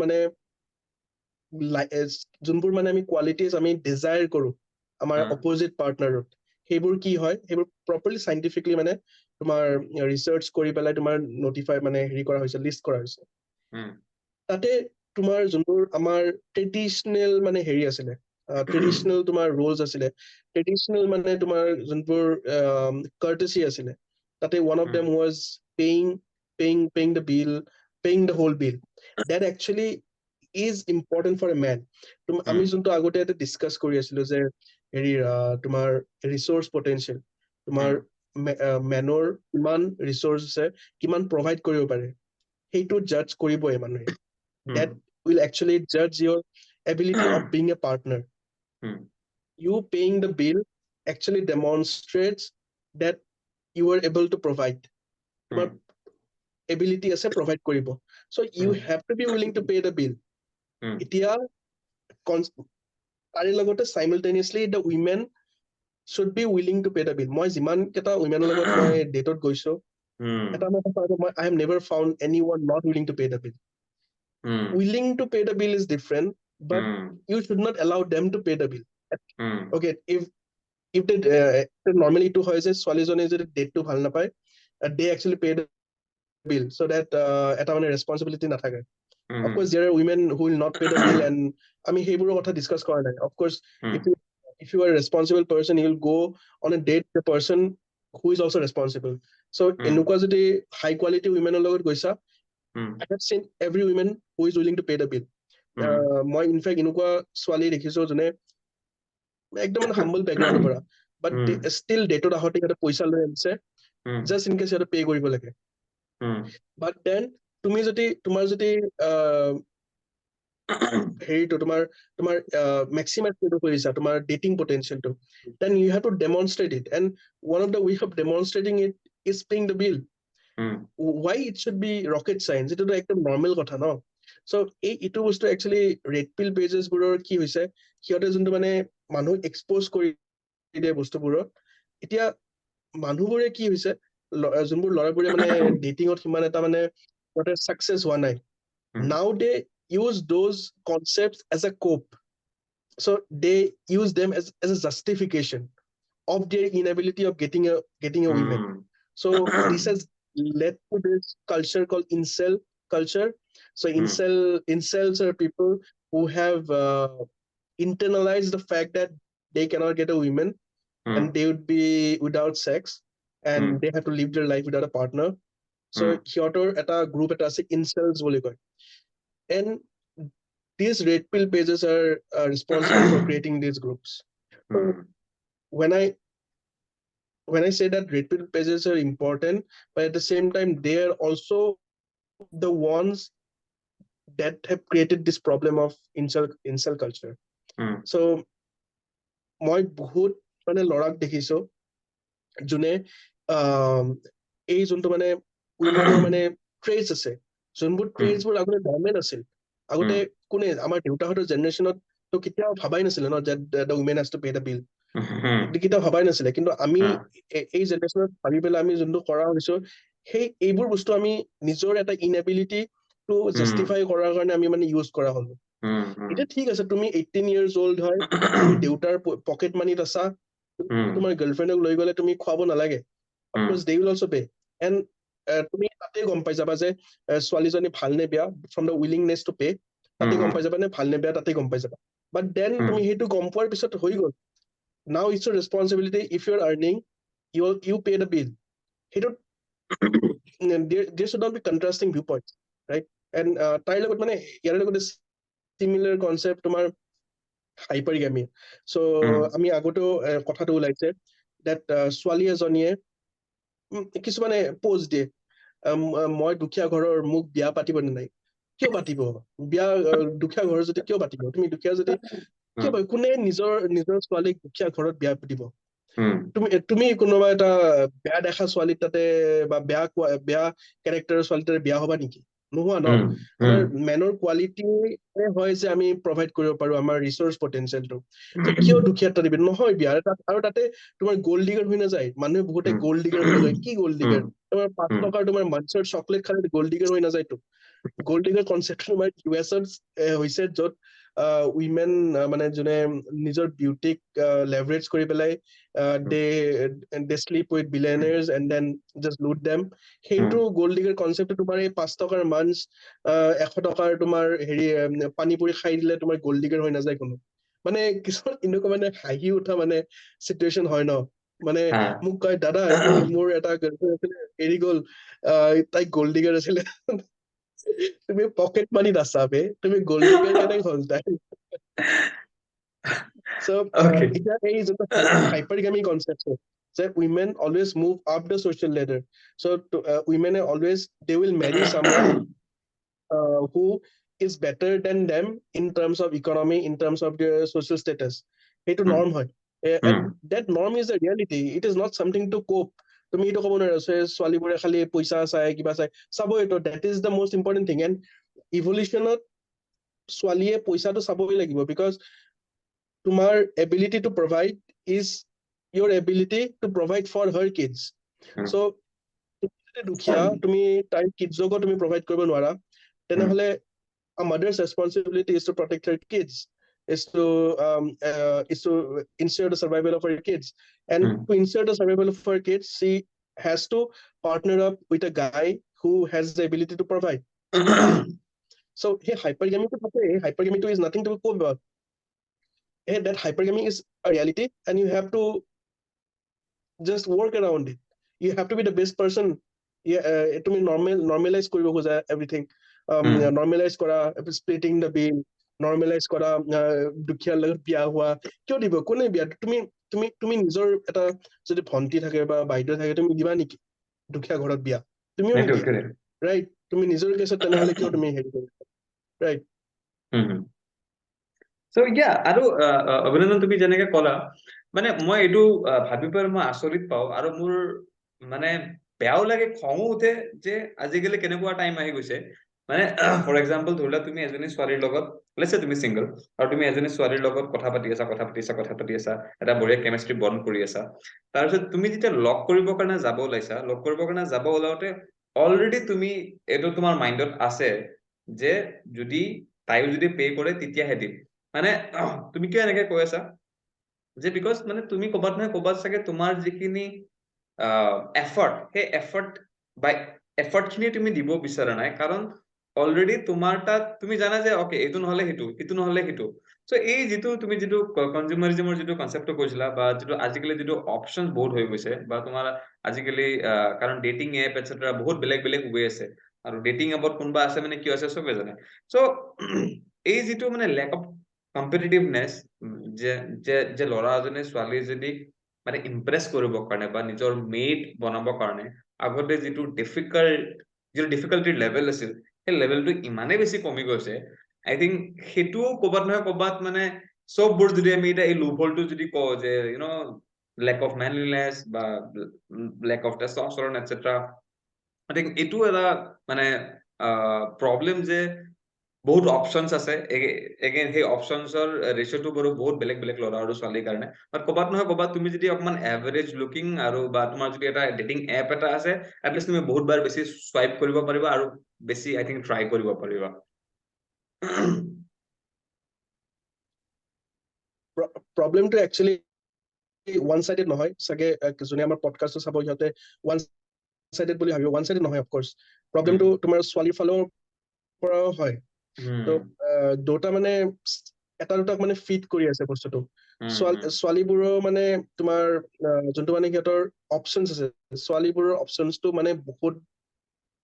মানে আমি কোৱালিটিজ আমি ডিজায়াৰ কৰো আমাৰ অপোজিট পাৰ্টনাৰত সেইবোৰ কি হয় সেইবোৰ প্ৰপাৰলি সাইন্টিফিকলি মানে তোমাৰ ৰিসাৰ্চ কৰি পেলাই তোমাৰ নোটিফাই মানে হেৰি কৰা হৈছে লিষ্ট কৰা হৈছে তাতে তোমাৰ যোনবোৰ আমাৰ ট্ৰেডিশনেল মানে হেৰি আছিলে ট্ৰেডিশনেল তোমাৰ ৰোলছ আছিলে ট্ৰেডিশনেল মানে তোমাৰ যোনবোৰ কাৰ্টেসি আছিলে তাতে one of them was paying the bill paying the whole bill that actually is important for a man আমি যোনটো আগতে এটা ডিসকাস কৰি আছিলো যে হেৰি তোমাৰ ৰিসোৰ্স পটেনশিয়েল তোমাৰ মেনৰ কিমান ৰিসোৰ্স আছে কিমান প্ৰভাইড কৰিব পাৰে সেইটো জাজ কৰিবই মানুহে that will actually judge your ability of being a partner you paying the bill actually demonstrates that you are able to provide তোমাৰ ability আছে provide কৰিব so you have to be willing to pay the bill এতিয়া তাৰে লগতে simultaneously the women should be willing to pay the bill মই যিমান কেটা women লগত মই ডেটত গৈছো এটা মই I have never found anyone not willing to pay the bill willing to pay the bill is different but you should not allow them to pay the bill okay if they normally to হয় যে ছোৱালীজনী যদি ডেটটো ভাল নাপায় they actually pay the bill so that এটা মানে responsibility নাথাকে of course there are women who will not pay the bill and আমি সেইবোৰৰ কথা ডিসকাস কৰা নাই of course if you are a responsible person you will go on a date the person who is also responsible so এনেকুৱা যদি high quality women লগত গৈছা I have seen every woman who is willing to pay the bill মই in fact এনেকুৱা ছোৱালী দেখিছো যোনে একদম মানে humble background পৰা but still ডেটত আহতে এটা পইচা লৈ আনিছে just in case এটা পে কৰিব লাগে but then তুমি যদি তোমাৰ যদি হেৰিটো তোমাৰ maximize কৰিব খুজিছা তোমাৰ dating potential টো then you have to demonstrate it and one of the way of demonstrating it is paying the bill why it should be rocket science এটা তো একদম নৰ্মেল কথা ন so এইটো বস্তু actually red pill pages বোৰৰ কি হৈছে সিহঁতে যোনটো মানে মানুহ এক্সপ'জ কৰি দিয়ে বস্তুবোৰত এতিয়া মানুহবোৰে কি হৈছে যোনবোৰ ল'ৰাবোৰে মানে ডেটিঙত সিমান এটা মানে সিহঁতে সাকসেস হোৱা নাই now they use those concepts as a cope so they use them as a justification of their inability of getting a woman so this has led to this culture called incel culture so incels are people who have internalized the fact that they cannot get a woman and they would be without sex and they have to live their life without a partner so সিহঁতৰ এটা group এটা আছে incels বুলি কয় and these red pill pages are responsible for creating these groups so when I say that red pill pages are important but at the same time they are also the ones that have created this problem of incel culture so মই বহুত মানে লৰাক দেখিছো যোনে এই যোনটো মানে উইমেনৰ মানে ট্ৰেজ আছে, যোনবোৰ ট্ৰেজবোৰ আগতে নৰ্মেল আছিল। আগতে কোনে আমাৰ দেউতাহঁতৰ জেনেৰেশ্যনত তো কেতিয়াও ভাবাই নাছিলে ন যে the women has to pay the বিল, কেতিয়াও ভাবাই নাছিলে। কিন্তু আমি এই জেনেৰেশ্যনত ভাবি পেলাই আমি যোনটো কৰা হৈছো, সেই এইবোৰ বস্তু আমি নিজৰ এটা ইনএবিলিটি টু জাষ্টিফাই কৰাৰ কাৰণে আমি মানে ইউজ কৰা হলো। এতিয়া ঠিক আছে, তুমি 18 years old হয়, তুমি দেউতাৰ পকেট মানিত আছা, তোমাৰ গাৰ্লফ্ৰেণ্ডক লৈ গলে তুমি খুৱাব নালাগে, of course they will also pay. And তুমি তাতে গম পাই যাবা যে ছোৱালীজনী ভাল নে বেয়া, ফ্ৰম দ্য উইলিংনেছ টু পে, তাতে গম পাই যাবা নে ভাল নে বেয়া, তাতে গম পাই যাবা। বাট দেন তুমি সেইটো গম পোৱাৰ পিছত হৈ গল, now it's your responsibility, if you are earning you pay the bill. সেইটো there should not be contrasting viewpoints, right? And তাইৰ লগত মানে ইয়াৰ লগত similar concept তোমাৰ হাইপাৰগামী। So আমি আগতেও কথাটো ওলাইছে that ছোৱালী এজনীয়ে কিছুমানে পোজ দিয়ে, মই দুখীয়া ঘৰৰ, মোক বিয়া পাতিব নে নাই। কিয় পাতিব বিয়া? দুখীয়া ঘৰৰ যদি কিয় পাতিব? তুমি দুখীয়া যদি কিয় পাতিব? কোনে নিজৰ নিজৰ ছোৱালীক দুখীয়া ঘৰত বিয়া পাতিব? তুমি কোনোবা এটা বেয়া দেখা ছোৱালীৰ তাতে বা বেয়া কেৰেক্টাৰৰ ছোৱালী তাতে বিয়া হবা নেকি? নোহোৱা ন। আমাৰ মেনৰ কোৱালিটি হয় যে আমি প্ৰভাইড কৰিব পাৰো আমাৰ ৰিচোৰ্চ পটেনচিয়েলটো। কিয় দুখীয়া তাতে বিয়া নহয় বিয়া? আৰু তাতে তোমাৰ গ'ল্ড ডিগাৰ হৈ নাযায়। মানুহে বহুতে গ'ল্ড ডিগাৰ হৈ নাযায়। কি গ'ল্ড ডিগাৰ? তোমাৰ 5 টকাৰ তোমাৰ মাঞ্চৰ চকলেট খালে গ'ল্ড ডিগাৰ হৈ নাযায়তো। গ'ল্ড ডিগাৰ কনচেপ্ট তোমাৰ ইউএছত হৈছে, য'ত উইমেন মানে যোনে নিজৰ বিউটিক লেভাৰেজ কৰি পেলাই they sleep with billionaires and then just loot them. সেইটো গ'ল্ড ডিগাৰ কনচেপ্টটো তোমাৰ এই 5 টকাৰ মাঞ্চ, 100 টকাৰ তোমাৰ হেৰি পানী পুৰি খাই দিলে তোমাৰ গ'ল্ড ডিগাৰ হৈ নাযায় কোনো। মানে কিছুমান এনেকুৱা মানে হাঁহি উঠা মানে চিটুৱেশ্যন হয় ন। মানে মোক কয়, দাদা মোৰ এটা গাৰ্লফ্ৰেণ্ড আছিলে, এৰি গ'ল, তাই গ'ল্ড ডিগাৰ আছিলে। তুমি পকেট মানি আছা বে, তুমি গ'ল্ড ডিগাৰ কেনেকে হ'ল তাই? So এতিয়া এই যোনটো hypergamy concept যে women always move up the social ladder. So women always, they will marry someone who is better than them in terms of economy, in terms of their social status. সেইটো norm হয়, and that norm is a reality. It is not something to cope. তুমি এইটো ক'ব নোৱাৰা ছোৱালীবোৰে খালি পইচা চাই কিবা চাই, চাবইতো, that is the most important thing. And evolutionত ছোৱালীয়ে পইচাটো চাবই লাগিব, because তোমাৰ ability to provide is your ability to provide for her kids. So তুমি দুখীয়া, তুমি তাইৰ কিডছকো তুমি প্ৰভাইড কৰিব নোৱাৰা, তেনেহলে a mother's responsibility is to protect her kids, is to ensure the survival of her kids. And to ensure the survival of her kids, she has to partner up with a guy who has the ability to provide. So hey, hypergamy is nothing to cope about. Hey, that hypergamy is a reality, and you have to just work around it. You have to be the best person. তুমি normalize কৰিব খোজা everything, normalize কৰা splitting the bill, normalize কৰা দুখীয়াৰ লগত বিয়া হোৱা। কিয় দিব? কোনে বিয়া? তুমি নিজৰ এটা যদি ভন্টি থাকে বা বাইদেউ থাকে, তুমি দিবা নেকি দুখীয়া ঘৰত বিয়া? তুমিও নিদিয়া, ৰাইট? তুমি নিজৰ কেছত তেনেহলে কিয় তুমি হেৰি কৰিবা, ৰাইট? So yeah, আৰু অভিনন্দন, তুমি যেনেকে ক'লা, মানে মই এইটো ভাবি পেলাই মই আচৰিত পাওঁ, আৰু মোৰ মানে বেয়াও লাগে, খঙো উঠে যে আজিকালি কেনেকুৱা টাইম আহি গৈছে। মানে ফৰ এক্সাম্পল ধৰি লোৱা, তুমি এজনী ছোৱালীৰ লগত, লেটছ চে তুমি চিংগল, আৰু তুমি এজনী ছোৱালীৰ লগত কথা পাতি আছা, এটা বঢ়িয়া কেমিষ্ট্ৰি বন্ড কৰি আছা। তাৰপিছত তুমি যেতিয়া লগ কৰিবৰ কাৰণে যাব ওলাইছা, লগ কৰিবৰ কাৰণে যাব ওলাওতে অলৰেডি তুমি এইটো তোমাৰ মাইণ্ডত আছে যে যদি তাইও যদি পে কৰে তেতিয়াহে দিম। মানে তুমি কিয় এনেকে কৈ আছা যে বিকজ মানে তুমি ক'বাত নহয় ক'বাত চাগে তোমাৰ যিখিনি এফৰ্ট, সেই এফৰ্ট খিনি তুমি দিব বিচৰা নাই, কাৰণ অলৰেডি তোমাৰ তাত তুমি জানা যে অকে এইটো নহলে সিটো নহলে সিটো। সো এই যিটো তুমি যিটো কনজিউমাৰিজমৰ যিটো কনচেপ্টটো কৈছিলা, বা যিটো আজিকালি যিটো অপচন বহুত হৈ গৈছে, বা তোমাৰ আজিকালি কাৰণ ডেটিং এপ এটচেট্ৰা বহুত বেলেগ বেলেগ ৱে আছে, আৰু ডেটিং এপত কোনোবা আছে মানে কি আছে চবে জানে। সো এই যিটো মানে লেক অফ কম্পিটিটিভনেছ, যে ল'ৰা এজনে ছোৱালী এজনীক মানে ইমপ্ৰেছ কৰিবৰ কাৰণে বা নিজৰ মেইড বনাবৰ কাৰণে আগতে যিটো ডিফিকাল্টিৰ লেভেল আছিল, সেই লেভেলটো ইমানেই বেছি কমি গৈছে। আই থিংক সেইটো ক'বাত নহয় ক'বাত মানে চববোৰ যদি আমি এতিয়া এই লুপহলটো যদি কওঁ যে lack of manliness বা lack of testosterone etc. I think এইটো এটা মানে প্ৰব্লেম যে বহুত অপশনছ আছে এগেইন সেই অপশনছৰ ৰেচিঅ'টো বাৰু বহুত বেলেগ বেলেগ ল'ৰা আৰু ছোৱালীৰ কাৰণে বাট ক'বাত নহয় ক'বাত তুমি যদি অকমান এভাৰেজ লুকিং আৰু বা তোমাৰ যদি এটা ডেটিং এপ এটা আছে এটলিষ্ট তুমি বহুত বাৰ বেছি স্ৱাইপ কৰিব পাৰিবা আৰু বেছি আই থিংক ট্ৰাই কৰিব পাৰিবা প্ৰব্লেমটো একচুয়ালি ওয়ান সাইডেড নহয় সাগে যোনে আমাৰ পডকাস্টটো চাব সিহঁতে ওয়ান সাইডেড বুলি ভাবিব ওয়ান সাইডেড নহয় অফ কোর্স প্ৰব্লেমটো তোমাৰ ছোৱালী ফালৰ পৰাও হয় তো দুটা মানে এটা দুটা মানে ফিট কৰি আছে বস্তুটো ছোৱালীবোৰৰ মানে তোমাৰ যোনটো মানে সিহঁতৰ অপশনছ আছে ছোৱালীবোৰৰ অপশনছটো মানে বহুত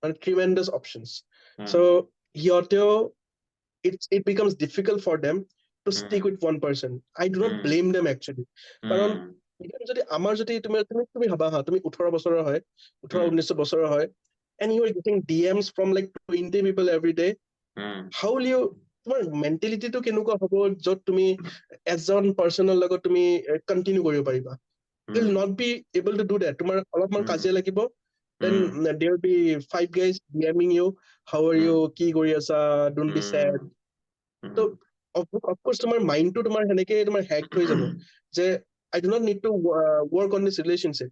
মানে ট্ৰিমেন্ডাছ অপশনছ সো সিহঁতেও it becomes difficult for them to stick with one person. I do not blame them actually. কাৰণ যদি আমাৰ যদি তুমি ভাবা হা তুমি 18 বছৰৰ হয় 18-19 বছৰৰ হয় and you are getting DMs from like 20 people every day, how will you তোমাৰ মেন্টেলিটিটো কেনেকুৱা হ'ব যত তুমি এজন পাৰ্সনৰ লগত তুমি কন্টিনিউ কৰিব পাৰিবা you will not be able to do that. তোমাৰ অলপমান কাজিয়া লাগিব then there will be 5 guys DMing you, how are you, কি কৰি আছা, don't be sad. So of course তোমাৰ মাইন্ডটো তোমাৰ হেনেকে তোমাৰ হ্যাক হৈ যাব যে I do not need to work on this relationship.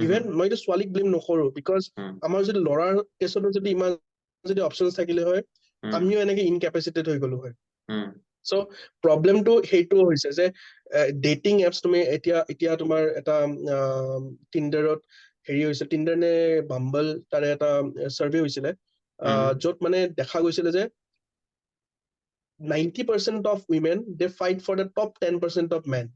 Even মই তো ছোৱালীক ব্লেম নকৰো because আমাৰ যদি লৰাৰ কেছতো যদি ইমান যদি অপশনছ থাকিলে হয় আমিও এনেকে ইনক্যাপাসিটেড হৈ গলো হয় সো প্ৰবলেমটো সেইটো হৈছে যে ডেটিং এপছ তুমি এতিয়া তোমাৰ এটা টিন্ডাৰত হেৰি হৈছে টিন্ডাৰ নে বাম্বল তাৰে এটা সাৰ্ভে হৈছিলে য'ত মানে দেখা গৈছিলে যে 90% of women they fight for the top 10% of men.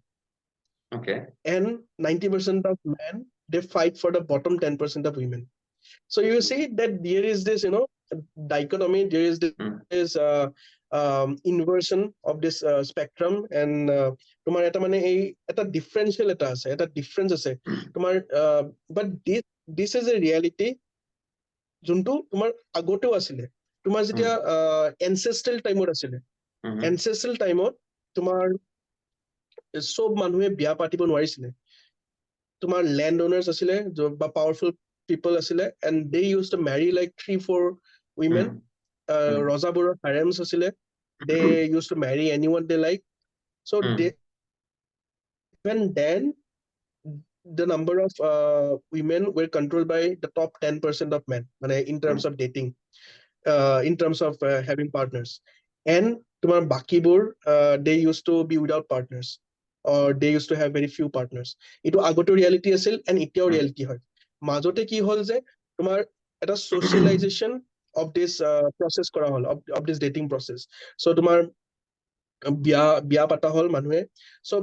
Okay. And 90% of men they fight for the bottom 10% of women. So you see that there is this dichotomy, there is this inversion of this spectrum, and তোমার এটা মানে এই এটা differential এটা আছে এটা difference আছে তোমার but this is a reality যোনটো তোমাৰ আগতেও আছিলে তোমাৰ যেতিয়া এনসেস্ট্ৰেল টাইমত আছিলে এনসেস্ট্ৰেল টাইমত তোমাৰ সব মানুহে বিয়া পাতিব নোৱাৰিছিলে তোমাৰ ল্যান্ড ওনাৰ্স আছিলে বা পাৱাৰফুল পিপল আছিলে and they used to marry like 3-4 women. ৰজাবোৰৰ harems আছিলে, they used to marry anyone they like. So even then the number of women were controlled by the top 10% of men in terms of dating, in terms of having partners. And তোমাৰ বাকিবোৰ they used to be without partners or they used to have very few partners. Itu agoto reality আছিল and এতিয়াও reality হয় মাজতে কি হল যে তোমাৰ এটা socialization of this process কৰা হল of this dating process. So তোমাৰ বিয়া পাতা হল মানুহে so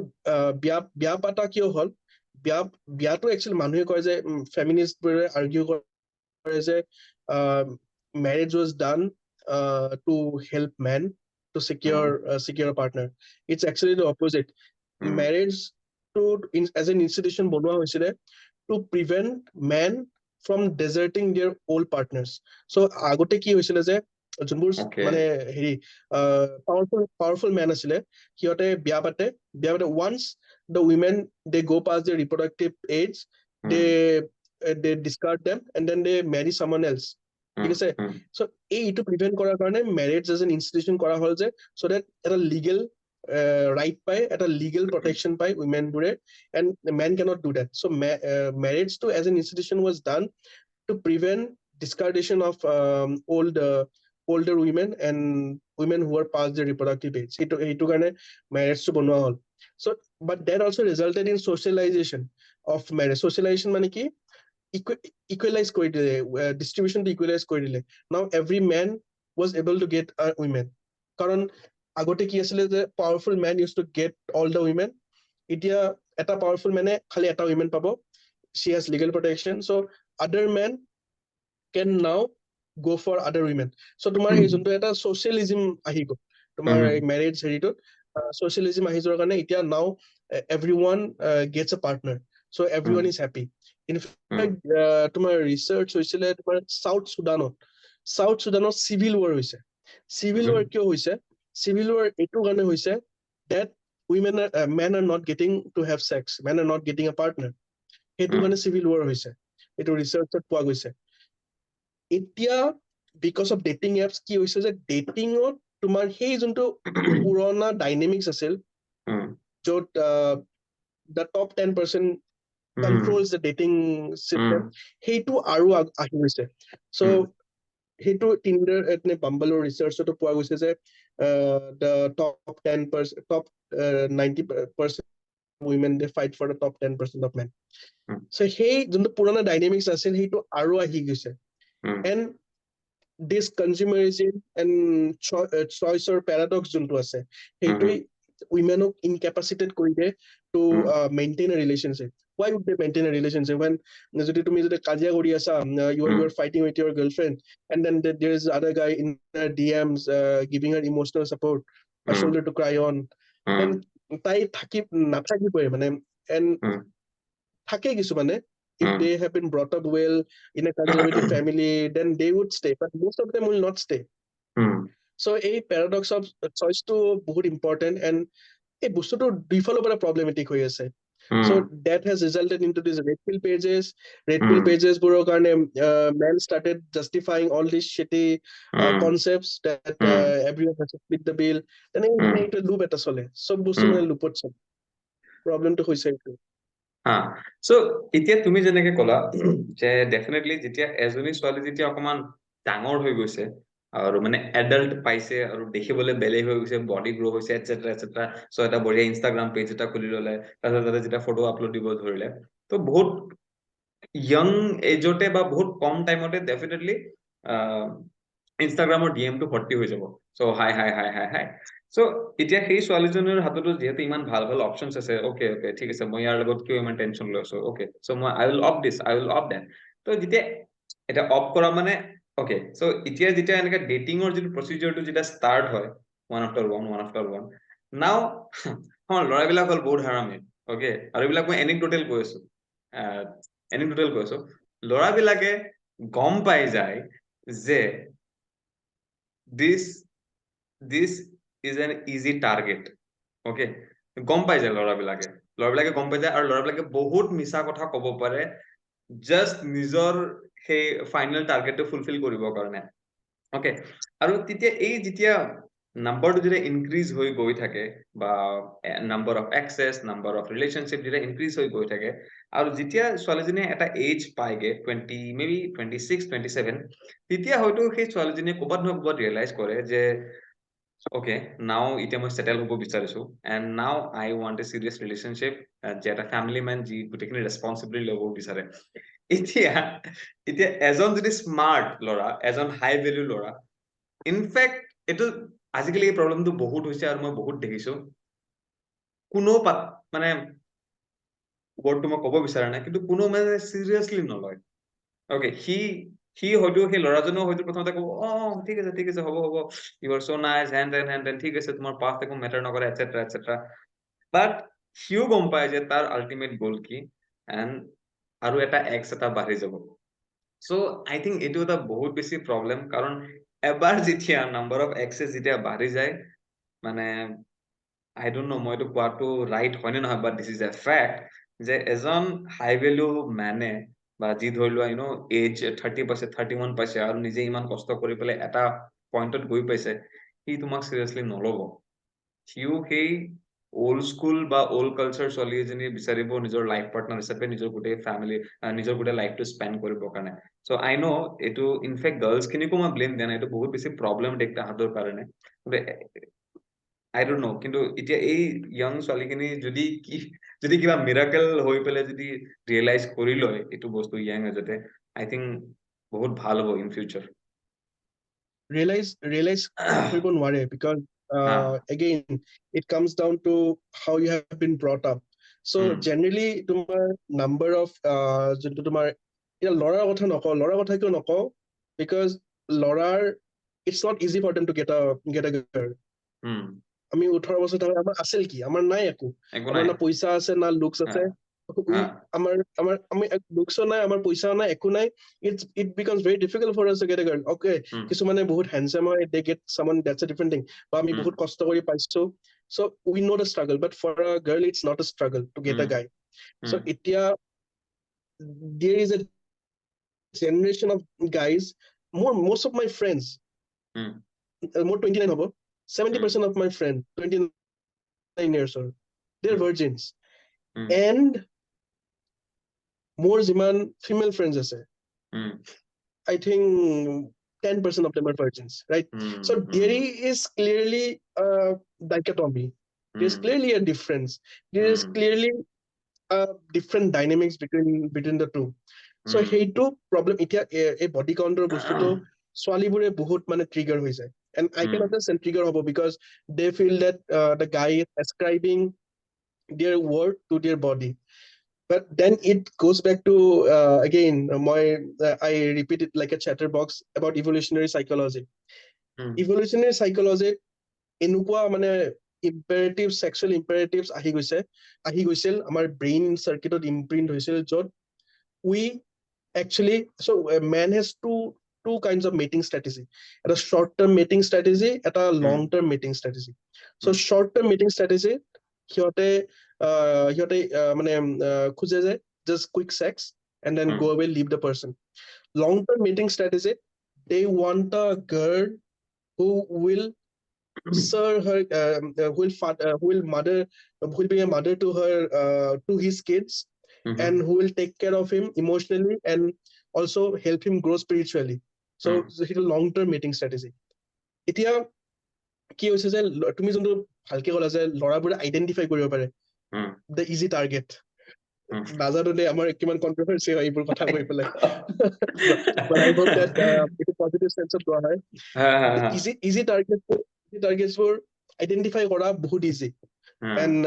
বিয়া পাতা কিয় হল বিয়াটো actually মানুহে কয় যে feminist বোৰে argue কৰে যে marriage was done to help men to secure a partner. It's actually the opposite. Marriage as an institution বনোৱা হৈছিলে to prevent men from deserting their old partners. So আগতে কি হৈছিলে যে যোনবোৰ মানে হেৰি powerful men আছিলে সিহঁতে বিয়া পাতে once the women they go past their reproductive age, they discard them and then they marry someone else. ঠিক আছে so এইটো প্ৰিভেন্ট কৰাৰ কাৰণে marriage as an institution কৰা হল যে so that এটা legal right পায় এটা legal protection পায় women বোৰে and men cannot do that. So marriage to as an institution was done to prevent discardation of older women and women who are past their reproductive age. এইটো কাৰণে marriage to বনোৱা হল. So but that also resulted in socialization of marriage. Socialization মানে কি equalize কৰি দিলে distribution to equalize কৰি দিলে. Now every man was able to get a women কাৰণ আগতে কি আছিলে যে powerful man used to get all the women. এতিয়া এটা powerful মানে খালি এটা women পাব, she has legal protection, so other men can now go for other women. So তোমাৰ এই যোনটো এটা socialism আহি গল তোমাৰ এই marriage হেৰিটোত socialism আহি যোৱাৰ কাৰণে এতিয়া now everyone gets a partner, so everyone is happy. In fact তোমাৰ research হৈছিলে তোমাৰ সাউথ সুদানত civil war হৈছে. Civil war কিয় হৈছে? Civil war এইটো কাৰণে হৈছে that men are not getting to have sex, men are not getting a partner. সেইটো কাৰণে চিভিল ৱাৰ হৈছে, এইটো ৰিচাৰ্চত পোৱা গৈছে। এতিয়া বিকজ অফ ডেটিং এপছ কি হৈছে যে ডেটিঙত তোমাৰ সেই যোনটো পুৰণা ডাইনেমিক্স আছিল য'ত the top 10% controls the dating system, সেইটো আৰু আহি গৈছে। So সেইটো Tinder এনে Bumble ৰিচাৰ্চতো পোৱা গৈছে যে the top 10%, top 90% women, they fight for the top 10% of men. So সেই যোনটো পুৰণা ডাইনেমিক্স আছিল সেইটো আৰু আহি গৈছে। And this consumerism and choice or paradox যোনটো আছে সেইটোৱে womenক incapacitated কৰি দিয়ে to maintain a relationship. Why would they maintain a relationship when যদি তুমি যদি কাজিয়া কৰি আছা, you are fighting with your girlfriend, and then there is other guy in her DMs giving her emotional support, a shoulder to cry on, then তাই নাথাকিবই মানে। And থাকে কিছুমানে, if they have been brought up well in a conservative family, then they would stay, but most of them will not stay. So a paradox of choice to বহুত important, and এই বস্তুটো দুইফালৰ পৰা problematic হৈ আছে। So that has resulted into these red pill pages. Red pill pages বোৰৰ কাৰণে men started justifying all these shitty concepts that everyone has to split the bill. Then এটা loop এটা চলে, সব বস্তু মানে loopত চলে। Problemটো হৈছে এইটো। So এতিয়া তুমি যেনেকে ক'লা যে ডেফিনেটলি যেতিয়া এজনী ছোৱালী যেতিয়া অকমান ডাঙৰ হৈ গৈছে আৰু মানে এডাল্ট পাইছে আৰু দেখিবলৈ বেলেগ হৈ গৈছে, বডি গ্ৰো হৈছে এটসেট্ৰা এটসেট্ৰা, সো এটা বঢ়িয়া ইনষ্টাগ্ৰাম পেজ এটা খুলি ল'লে, তাৰপিছত তাতে যেতিয়া ফটো আপলোড দিব ধৰিলে, তো বহুত য়ং এজতে বা বহুত কম টাইমতে ডেফিনেটলি ইনষ্টাগ্ৰামৰ ডিএমটো ভৰ্তি হৈ যাব। সো হাই হাই হাই হাই হাই। সো এতিয়া সেই ছোৱালীজনীৰ হাততো যেহেতু ইমান ভাল ভাল অপচনছ আছে, ওকে ওকে ঠিক আছে, মই ইয়াৰ লগত কিয় ইমান টেনচন লৈ আছো, ওকে সো মই I will of this, I will of that. তো যেতিয়া এটা অফ কৰা মানে ওকে, সো এতিয়া যেতিয়া এনেকে ডেটিঙৰ যিটো প্ৰচিডিউৰটো যেতিয়া ষ্টাৰ্ট হয়, ওৱান আফটাৰ ওৱান, নাও আমাৰ ল'ৰাবিলাক হ'ল বহুত হাৰামি, ওকে। আৰু এইবিলাক মই এনিকডোটেল কৈ আছো, ল'ৰাবিলাকে গম পাই যায় যে this is an easy target, okay, গম পাই যায় ল'ৰাবিলাকে গম পাই যায়, আৰু ল'ৰাবিলাকে বহুত মিছা কথা ক'ব পাৰে জাষ্ট নিজৰ সেই ফাইনেল টাৰ্গেটটো ফুলফিল কৰিবৰ কাৰণে, ওকে। আৰু যেতিয়া নাম্বাৰটো যেতিয়া ইনক্ৰিজ হৈ গৈ থাকে, বা number of access, number of relationship যেতিয়া ইনক্ৰিজ হৈ গৈ থাকে, আৰু যেতিয়া ছোৱালীজনীয়ে এটা এজ পায়গে 20, মেবি 26, 27, তেতিয়া হয়তো সেই ছোৱালীজনীয়ে ক'ৰবাত নহয় ক'ৰবাত ৰিয়েলাইজ কৰে যে okay, now এতিয়া মই সেটেল হ'ব বিচাৰিছো, and now I want a serious relationship, যে এটা ফ্যামিলি ম্যান যি গোটেইখিনি ৰেসপন্সিবিলিটি ল'ব বিচাৰে। এতিয়া এজন যদি স্মাৰ্ট ল'ৰা, এজন হাই ভেলু ল'ৰা, ইনফেক্ট এইটো আজিকালি এই প্ৰবলেমটো বহুত হৈছে আৰু মই বহুত দেখিছো, কোনো মানে ৱৰ্ডটো মই ক'ব বিচৰা নাই, কিন্তু কোনো মানে সিৰিয়াসলি নলয়, ওকে। সি হয়তো সেই ল'ৰাজনেও হয়তো প্ৰথমতে ক'ব ঠিক আছে হ'ব ইউ আৰ সো নাইস, হেন ঠিক আছে, তোমাৰ পাষ্ট একো মেটাৰ নকৰে এটসেট্ৰা এটসেট্ৰা। বাট সিও গম পায় যে তাৰ আল্টিমেট গ'ল কি, এণ্ড আৰু এটা এক্স এটা বাঢ়ি যাব। সো আই থিংক এইটো এটা বহুত বেছি প্ৰব্লেম, কাৰণ এবাৰ যেতিয়া নাম্বাৰ অফ এক্সেছ যেতিয়া বাঢ়ি যায়, মানে আই ডোন্ট নো মইতো কোৱাটো ৰাইট হয়নে নহয়, বাট দিছ ইজ এ ফেক্ট যে এজন হাই ভেলু মেনে বা যি ধৰি লোৱা এজ 30 পাইছে, 31 পাইছে, আৰু নিজে ইমান কষ্ট কৰি পেলাই এটা পইণ্টত গৈ পাইছে, সি তোমাক চিৰিয়াছলি নল'ব। সিও সেই ওল্ড স্কুল বা ওল্ড কালচাৰ ছোৱালী এজনী বিচাৰিব নিজৰ লাইফ পাৰ্টনাৰ হিচাপে, নিজৰ গোটেই ফেমিলি, নিজৰ গোটেই লাইফটো স্পেণ্ড কৰিবৰ কাৰণে। সো আই নো এইটো ইনফেক্ট গাৰ্লছ খিনিকো মই ব্লেম দিয়া নাই, এইটো বহুত বেছি প্ৰব্লেম তাহাঁতৰ কাৰণে, আই ডোন্ট নো। কিন্তু এতিয়া এই য়ং ছোৱালীখিনি যদি কিবা মিৰাকেল হৈ পেলাই যদি ৰিয়েলাইজ কৰি লয় এইটো বস্তু য়ং এজতে, আই থিংক বহুত ভাল হ'ব ইন ফিউচাৰ। ৰিয়েলাইজ কৰিব নোৱাৰে, because again it comes down to how you have been brought up. So generally তোমাৰ number of যোনটো তোমাৰ এতিয়া ল'ৰাৰ কথা কিয় নকওঁ, because ল'ৰাৰ it's not easy for them to get a girl. আমি 18 বছৰ থাকোঁ, আমাৰ আছিল কি? আমাৰ নাই একো। আমাৰ না পইচা আছে, না লুকস আছে। আমাৰ লুকসও নাই, আমাৰ পইচাও নাই, একো নাই। It becomes very difficult for us to get a girl. Okay, কিছুমানে বহুত handsome হয়, they get someone, that's a different thing. বা আমি বহুত কষ্ট কৰি পাইছো, So we know the struggle, but for a girl it's not a struggle to get a guy. So itia there is a generation of guys, most of my friends, more 29 hobo, 70% of my friends 29 years old, they're virgins. And more jiman female friends ase, I think 10% of them are virgins, right? So there is clearly a dichotomy. There's clearly a difference. There is clearly a different dynamics between the two. So সেইটো problem এতিয়া এই body কাউন্টৰ বস্তুটো ছোৱালীবোৰে বহুত মানে trigger হৈ যায়, and I can understand trigger হ'ব because they feel that the guy is ascribing their word to their body. But then it goes back to again I repeat it like a chatterbox about evolutionary psychology. Evolutionary psychology এনেকুৱা মানে imperatives, sexual imperatives আহি গৈছিল আমাৰ brain circuitত imprint হৈছিল য'ত we actually, so man has two kinds of mating strategy. A short term mating strategy, at a long term mating strategy. So short term mating strategy সিহঁতে মানে খুঁজে যে just quick sex and then go away, leave the person. Long term mating strategy, they want a girl who will serve her, who will be a mother to her, to his kids, and who will take care of him emotionally and also help him grow spiritually. So it's a long term mating strategy. এতিয়া কি হৈছে যে তুমি যোনটো ভালকে ক'লা যে ল'ৰাবোৰে আইডেন্টিফাই কৰিব পাৰে the easy target. নাজানো দেই আমাৰ কিমান কন্ট্ৰভাৰ্চি হয় এইবোৰ কথা কৈ পেলাই, but I hope that it's a positive sense of কোৱা হয়. easy targets বোৰ identify কৰা বহুত easy. And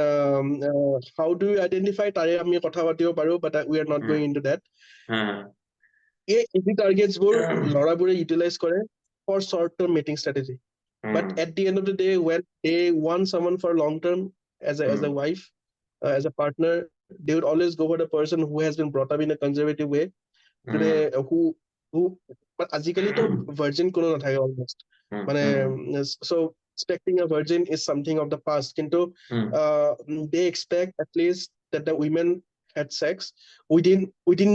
how do you identify তাৰে আমি কথা পাতিব পাৰো, but we are not going into that. এই easy targets বোৰ ল'ৰাবোৰে utilize কৰে for short term mating strategy. But at the end of the day, when they want someone for long term as a wife, as a partner, they would always go for the person who has been brought up in a conservative way, who but আজিকালি তো virgin কোনো নাথাকে almost, মানে so expecting a virgin is something of the past, কিন্তু they expect at least that the women had sex within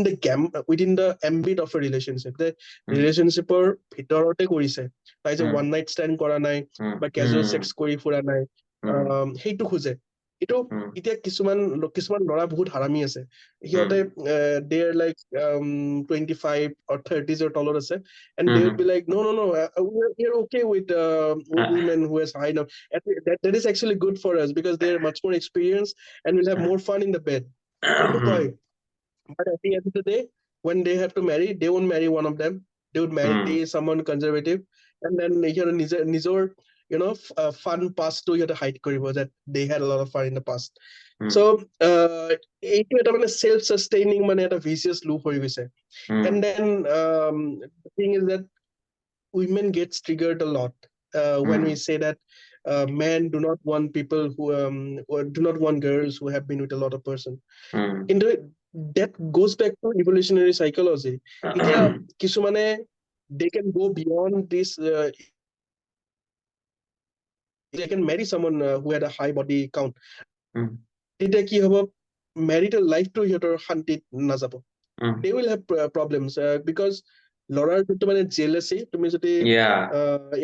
the ambit of a relationship. The relationshipৰ ভিতৰতে কৰিছে, তাই যে one night stand কৰা নাই বা casual sex কৰি ফুৰা নাই, সেইটো খোজে। এইটো এতিয়া কিছুমান ল'ৰা বহুত হাৰামি আছে, সিহঁতে they are like 25 or 30s or তলত আছে, and they would be like no, we're okay with women who has high enough. That is actually good for us because they are much more experienced and will have more fun in the bed. সেইটো হয়, but at the end of the day, when they have to marry, they won't marry one of them. They would marry someone conservative, and then নিজৰ fun past to hide কৰিব that they had a lot of fun in the past. So এইটো এটা মানে self sustaining মানে এটা vicious loop হৈ গৈছে. And then the thing is that women gets triggered a lot when we say that men do not want people who or do not want girls who have been with a lot of person. Into that goes back to evolutionary psychology. এতিয়া কিছুমানে they can go beyond this, they can marry someone who had a high body count. তেতিয়া কি হ'ব, marital life to সিহঁতৰ শান্তিত নাযাব, they will have problems because ল'ৰাৰ যোনটো মানে jealousy, তুমি যদি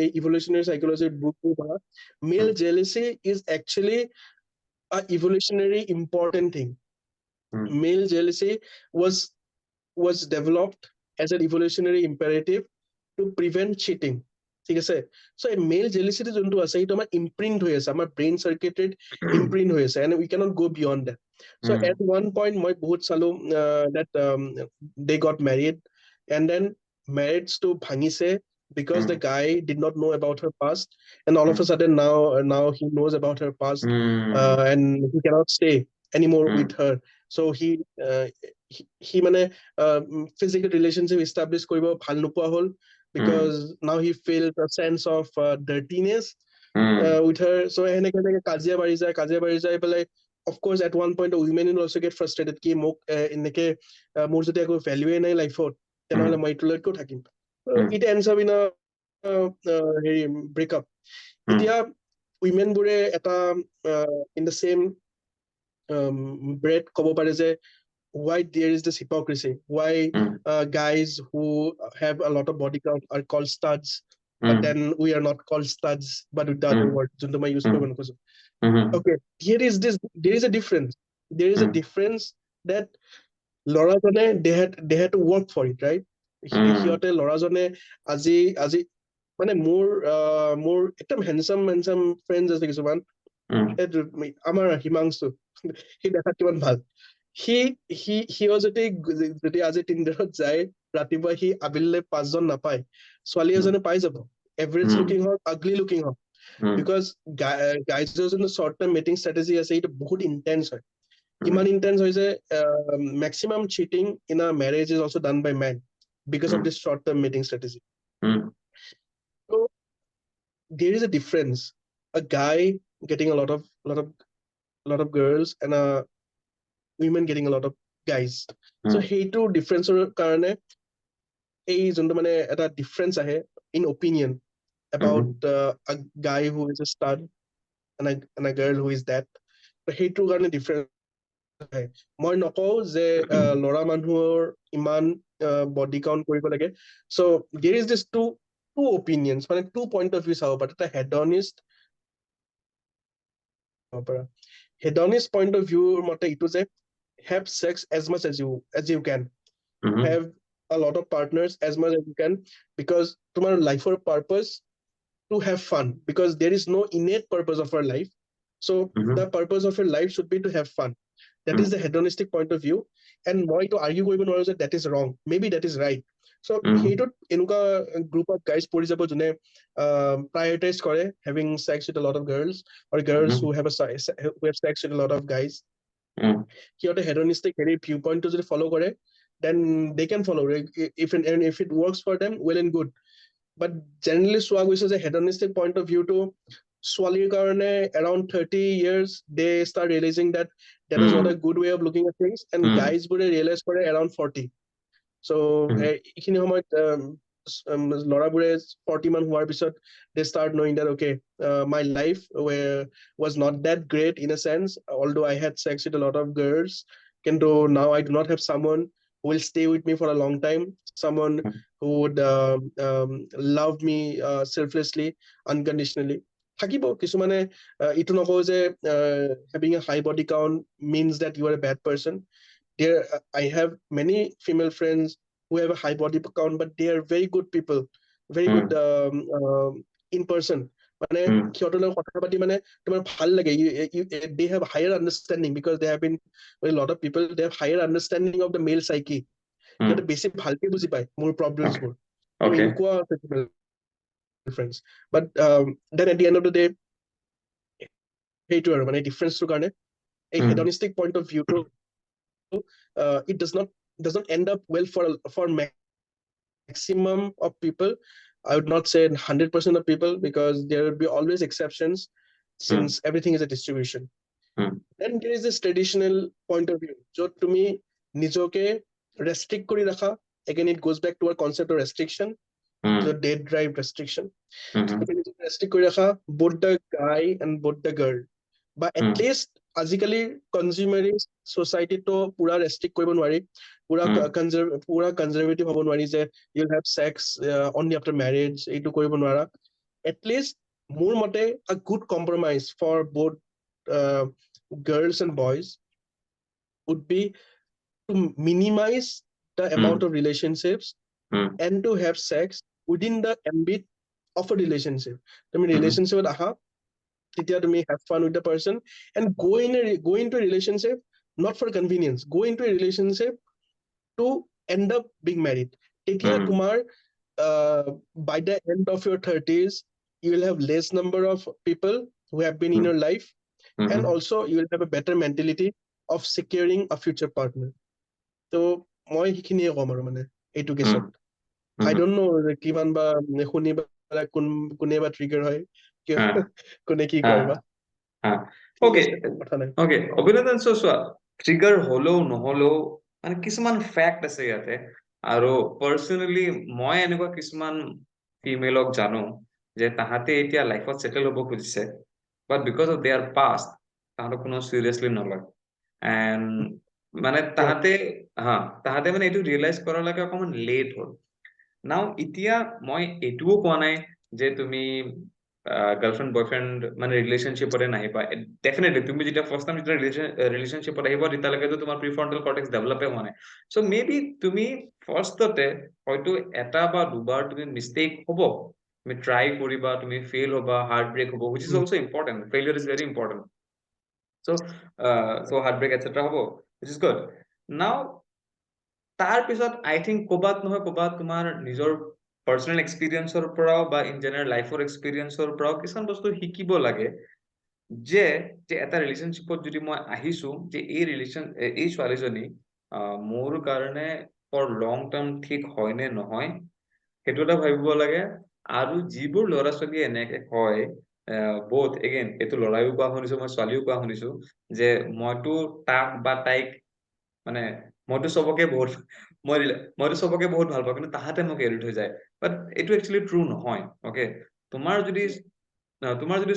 এই evolutionary psychology bookটো পঢ়া, male jealousy is actually a evolutionary important thing. Male jealousy was developed as an evolutionary imperative to prevent cheating. ঠিক আছে, so a male jealousy যোনটো আছে সেইটো আমাৰ imprint হৈ আছে, আমাৰ brain circuited imprint হৈ আছে, and we cannot go beyond that. So at one point মই বহুত চালো that they got married, and then marriage to bhangise because the guy did not know about her past, and all of a sudden now he knows about her past, and he cannot stay anymore with her. So he মানে physical relationship establish কৰিব ভাল নোপোৱা হ'ল because now he feels a sense of dirtiness with her. So এনেকে কাজিয়া বাঢ়ি যায় পেলাই, of course at one point the women will also get frustrated কি মোক এনেকে মোৰ যদি একো ভ্যালুৱে নাই লাইফত, তেনেহলে মই এইটো লৈ কিয় থাকিম। It ends up in a breakup. এতিয়া women বোৰে এটা in the same breath ক'ব পাৰে যে why there is this hypocrisy, why guys who have a lot of body count are called studs, but then we are not called studs but with the other word যোনটো মই use কৰিব নোখোজো. Okay, there is a difference. There is a difference that ল'ৰাজনে they had to work for it, right? সিহঁতে ল'ৰাজনে আজি আজি মানে মোৰ একদম হেণ্ডসাম ফ্ৰেণ্ডছ আছে কিছুমান, আমাৰ হিমাংশু সি দেখাত কিমান ভাল, সিও যদি আজি টিণ্ডাৰত যায় ৰাতিপুৱা সি আবেলিলৈ 5জন নাপায়, ছোৱালী এজনে পাই যাব, এভাৰেজ লুকিং হওক আগলি লুকিং হওক, বিকজ গাইজৰ যোনটো শ্বৰ্ট টাৰ্ম মেটিং ষ্ট্ৰেটেজি আছে এইটো বহুত ইণ্টেন্স হয়, ইমান ইণ্টেন্স হয় যে maximum cheating in a marriage is also done by men because of this short term mating strategy. So there is a difference, a guy getting a lot of girls and a women getting a lot of guys. So সেইটো ডিফাৰেন্সৰ কাৰণে এই যোনটো মানে এটা difference আহে in opinion about a guy who is a stud and a girl who is that, সেইটোৰ কাৰণে difference আহে। মই নকওঁ যে ল'ৰা মানুহৰ ইমান বডি কাউণ্ট কৰিব লাগে, so there is this two opinions, মানে two point of view চাব পাৰে, এটা hedonist point of view মতে এইটো যে have sex as much as you can, have a lot of partners as much as you can, because তোমাৰ লাইফৰ purpose to have fun, because there is no innate purpose of our life, so the purpose of your life should be to have fun. That is the hedonistic point of view, and মই to argue কৰিব নোৱাৰো যে that is wrong, maybe that is right. So সেইটোত এনেকুৱা group of guys পৰি যাব যোনে prioritize কৰে having sex with a lot of girls, or girls who have sex with a lot of guys. সিহঁতে hedonistic viewpoint to যদি follow কৰে, then they can follow if it works for them, well and good. But generally চোৱা গৈছে যে hedonistic point of view to ছোৱালীৰ কাৰণে around 30 years they start realizing that that is not a good way of looking at things, and guys বোৰে realize কৰে around 40. So এইখিনি সময়ত ল'ৰাবোৰে 40 মান হোৱাৰ পিছত they start knowing that okay, my life was not that great in a sense, although I had sex with a lot of girls, কিন্তু now I do not have someone who will stay with me for a long time, someone who would love me selflessly, unconditionally. থাকিব কিছুমানে এইটো নকওঁ যে having a high body count means that you are a bad person. There I have many female friends who have a high body count, but they are very good people, very good in person. মানে সিহঁতৰ লগত কথা পাতি মানে তোমাৰ ভাল লাগে, they have higher understanding because they have been with a lot of people, they have higher understanding of the male psyche. সিহঁতে বেছি ভালকে বুজি পায় মোৰ প্ৰবলেমছবোৰ, এনেকুৱা friends. But then at the end of the day সেইটো আৰু মানে ডিফাৰেন্সটোৰ কাৰণে এই hedonistic point of view to it does not end up well for maximum of people. I would not say 100% of people, because there will be always exceptions since everything is a distribution. Then there is this traditional point of view য'ত তুমি নিজকে restrict কৰি ৰাখা, again it goes back to our concept of restriction, the dead drive restriction. Restrict কৰি ৰাখা both the guy and both the girl, বা at least আজিকালি কনজিউমাৰিষ্ট সোসাইটিটো পুৰা ৰেষ্ট্ৰিক্ট কৰিব নোৱাৰি, পুৰা কনজাৰভেটিভ হ'ব নোৱাৰি যে you have sex only after marriage, এইটো কৰিব নোৱাৰা। এট লিষ্ট মোৰ মতে a good compromise for both girls and boys would be to minimize the amount of relationships and to have sex within the ambit of a relationship. তুমি ৰিলেশ্যনশ্বিপত আহা, তেতিয়া তুমি have fun with the person and go into a relationship not for convenience, go into a relationship to end up being married. তেতিয়া তোমাৰ by the end of your 30s you will have less number of people who have been in your life, and also you will have a better mentality of securing a future partner. So মই সেইখিনিয়ে ক'ম আৰু মানে এইটো কেছত I don't know কিমান বা শুনিবা কোনে বা ট্ৰিগাৰ হয়, কোনে কি কয় বা। অভিনন্দন চোৱা, ট্ৰিগাৰ হলেও নহলেও মানে কিছুমান ফেক্ট আছে ইয়াতে, আৰু পাৰ্চনেলি মই এনেকুৱা কিছুমান ফিমেলক জানো যে তাহাঁতে এতিয়া লাইফত সেটেল হ'ব খুজিছে, but because of their past তাহাঁতক কোনো seriously নলয় and মানে তাহাঁতে মানে এইটো ৰিয়েলাইজ কৰালৈকে অকমান লেট হ'ল নাও এতিয়া মই এইটোও কোৱা নাই যে তুমি গাৰ্লফ্ৰেণ্ড বয়ফ্ৰেণ্ড মানে ৰিলেশ্যনশ্বিপতে নাহিবা ডেফিনেটলি তুমি যেতিয়া ফাৰ্ষ্ট টাইম যেতিয়া ৰিলেশ্যনশ্বিপত আহিব তেতিয়ালৈকেতো তোমাৰ প্ৰিফ্ৰণ্টেল কৰ্টেক্স ডেভেলপে হোৱা নাই চ' মে বি তুমি ফাৰ্ষ্টতে হয়তো এটা বা দুবাৰ তুমি মিষ্টেক হ'ব তুমি ট্ৰাই কৰিবা তুমি ফেইল হ'বা হাৰ্ট ব্ৰেক হ'ব which is also important failure is very important so heartbreak etc হ'ব which is good now তাৰ পিছত আই থিংক ক'বাত নহয় ক'বাত তোমাৰ নিজৰ পাৰ্চনেল এক্সপিৰিয়েন্সৰ পৰাও বা ইন জেনেৰেল লাইফৰ এক্সপিৰিয়েন্সৰ পৰাও কিছুমান বস্তু শিকিব লাগে যে এটা ৰিলেশ্যনশ্বিপত যদি মই আহিছো যে এই ছোৱালীজনী মোৰ কাৰণে ফৰ লং টাৰ্ম ঠিক হয় নে নহয় সেইটো এটা ভাবিব লাগে আৰু যিবোৰ ল'ৰা ছোৱালী এনেকে কয় both again এইটো ল'ৰাইও কোৱা শুনিছো মই ছোৱালীও কোৱা শুনিছো যে মইতো তাক বা তাইক মানে মইতো চবকে বহুত ভাল পাওঁ কিন্তু তাহাঁতে মোক এৰি থৈ যায় বাট এইটো একচুৱেলি ট্ৰু নহয় অকে তোমাৰ যদি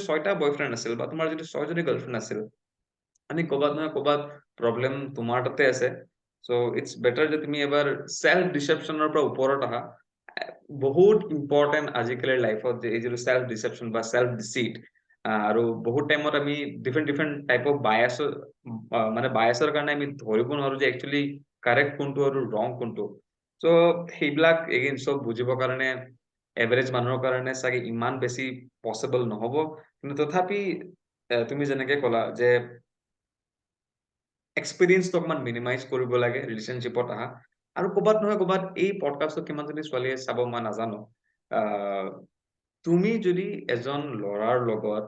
6টা বয়ফ্ৰেণ্ড আছিল বা তোমাৰ যদি 6জনী গাৰ্লফ্ৰেণ্ড আছিল আমি ক'বাত নহয় ক'বাত প্ৰব্লেম তোমাৰ তাতে আছে চ' ইটছ বেটাৰ যে তুমি এবাৰ চেল্ফ ডিচেপশ্যনৰ পৰা ওপৰত আহা বহুত ইম্পৰ্টেণ্ট আজিকালিৰ লাইফত যে এই যিটো চেল্ফ ডিচেপশ্যন বা চেল্ফ ডিচিট আৰু বহুত টাইমত আমি ডিফাৰেণ্ট টাইপ অফ বায়াছৰ মানে বায়াছৰ কাৰণে আমি ধৰিব নোৱাৰো যে একচুৱেলি কাৰেক্ট কোনটো আৰু ৰং কোনটো চ' সেইবিলাক এগেইন চব বুজিবৰ কাৰণে এভাৰেজ মানুহৰ কাৰণে চাগে ইমান বেছি পচিবল নহ'ব কিন্তু তথাপি তুমি যেনেকে ক'লা যে এক্সপিৰিয়েন্সটো অকমান মিনিমাইজ কৰিব লাগে ৰিলেশ্যনশ্বিপত আহা আৰু ক'বাত নহয় ক'বাত এই পডকাষ্টত কিমানজনী ছোৱালীয়ে চাব মই নাজানো তুমি যদি এজন ল'ৰাৰ লগত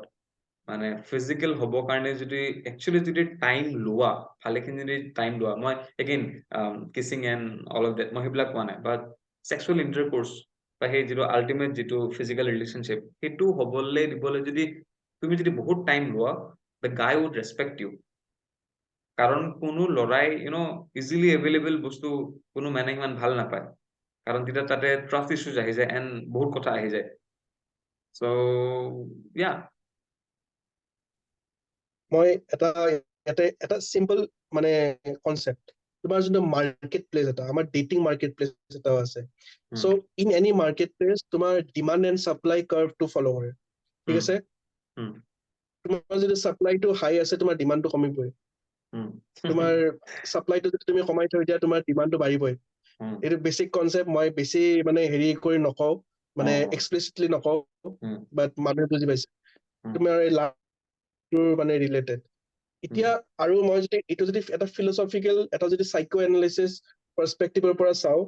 মানে ফিজিকেল হ'ব কাৰণে যদি একচুৱেলি যদি টাইম লোৱা ভালেখিনি যদি টাইম লোৱা মই again kissing and all of that মই সেইবিলাক কোৱা নাই বাট চেক্সুৱেল ইণ্টাৰকোৰ্চ বা সেই যিটো আল্টিমেট যিটো ফিজিকেল ৰিলেশ্যনশ্বিপ সেইটো হ'বলৈ দিবলৈ যদি তুমি যদি বহুত টাইম লোৱা the guy would respect U কাৰণ কোনো ল'ৰাই ইজিলি এভেইলেবল বস্তু কোনো মানে ইমান ভাল নাপায় কাৰণ তেতিয়া তাতে ট্ৰাষ্ট ইছ্যুজ আহি যায় এণ্ড বহুত কথা আহি যায় চ' ইয়া মই এটা চিম্পল মানে কনসেপ্ট তোমাৰ যোনটো মাৰ্কেট প্লেস এটা আমাৰ ডেটিং মাৰ্কেট প্লেস এটা আছে so in any market place তোমাৰ ডিমান্ড এণ্ড সাপ্লাই কাৰ্ভটো ফলো কৰে ঠিক আছে তোমাৰ যদি সাপ্লাইটো হাই আছে তোমাৰ ডিমান্ডটো কমিবই তোমাৰ সাপ্লাইটো যদি তুমি কমাই থৈ দিয়া তোমাৰ ডিমান্ডটো বাঢ়িবই এইটো বেসিক কনসেপ্ট মই বেছি মানে হেৰি কৰি নকওঁ মানে এক্সপ্লিচিটলি নকওঁ বাট মানুহে বুজি পাইছে তোমাৰ মানে ৰিলেটেড এতিয়া আৰু মই যদি এইটো যদি এটা ফিলচফিকেল এটা যদি সাইকো এনালাইসিস পাৰ্সপেক্টিভৰ পৰা চাও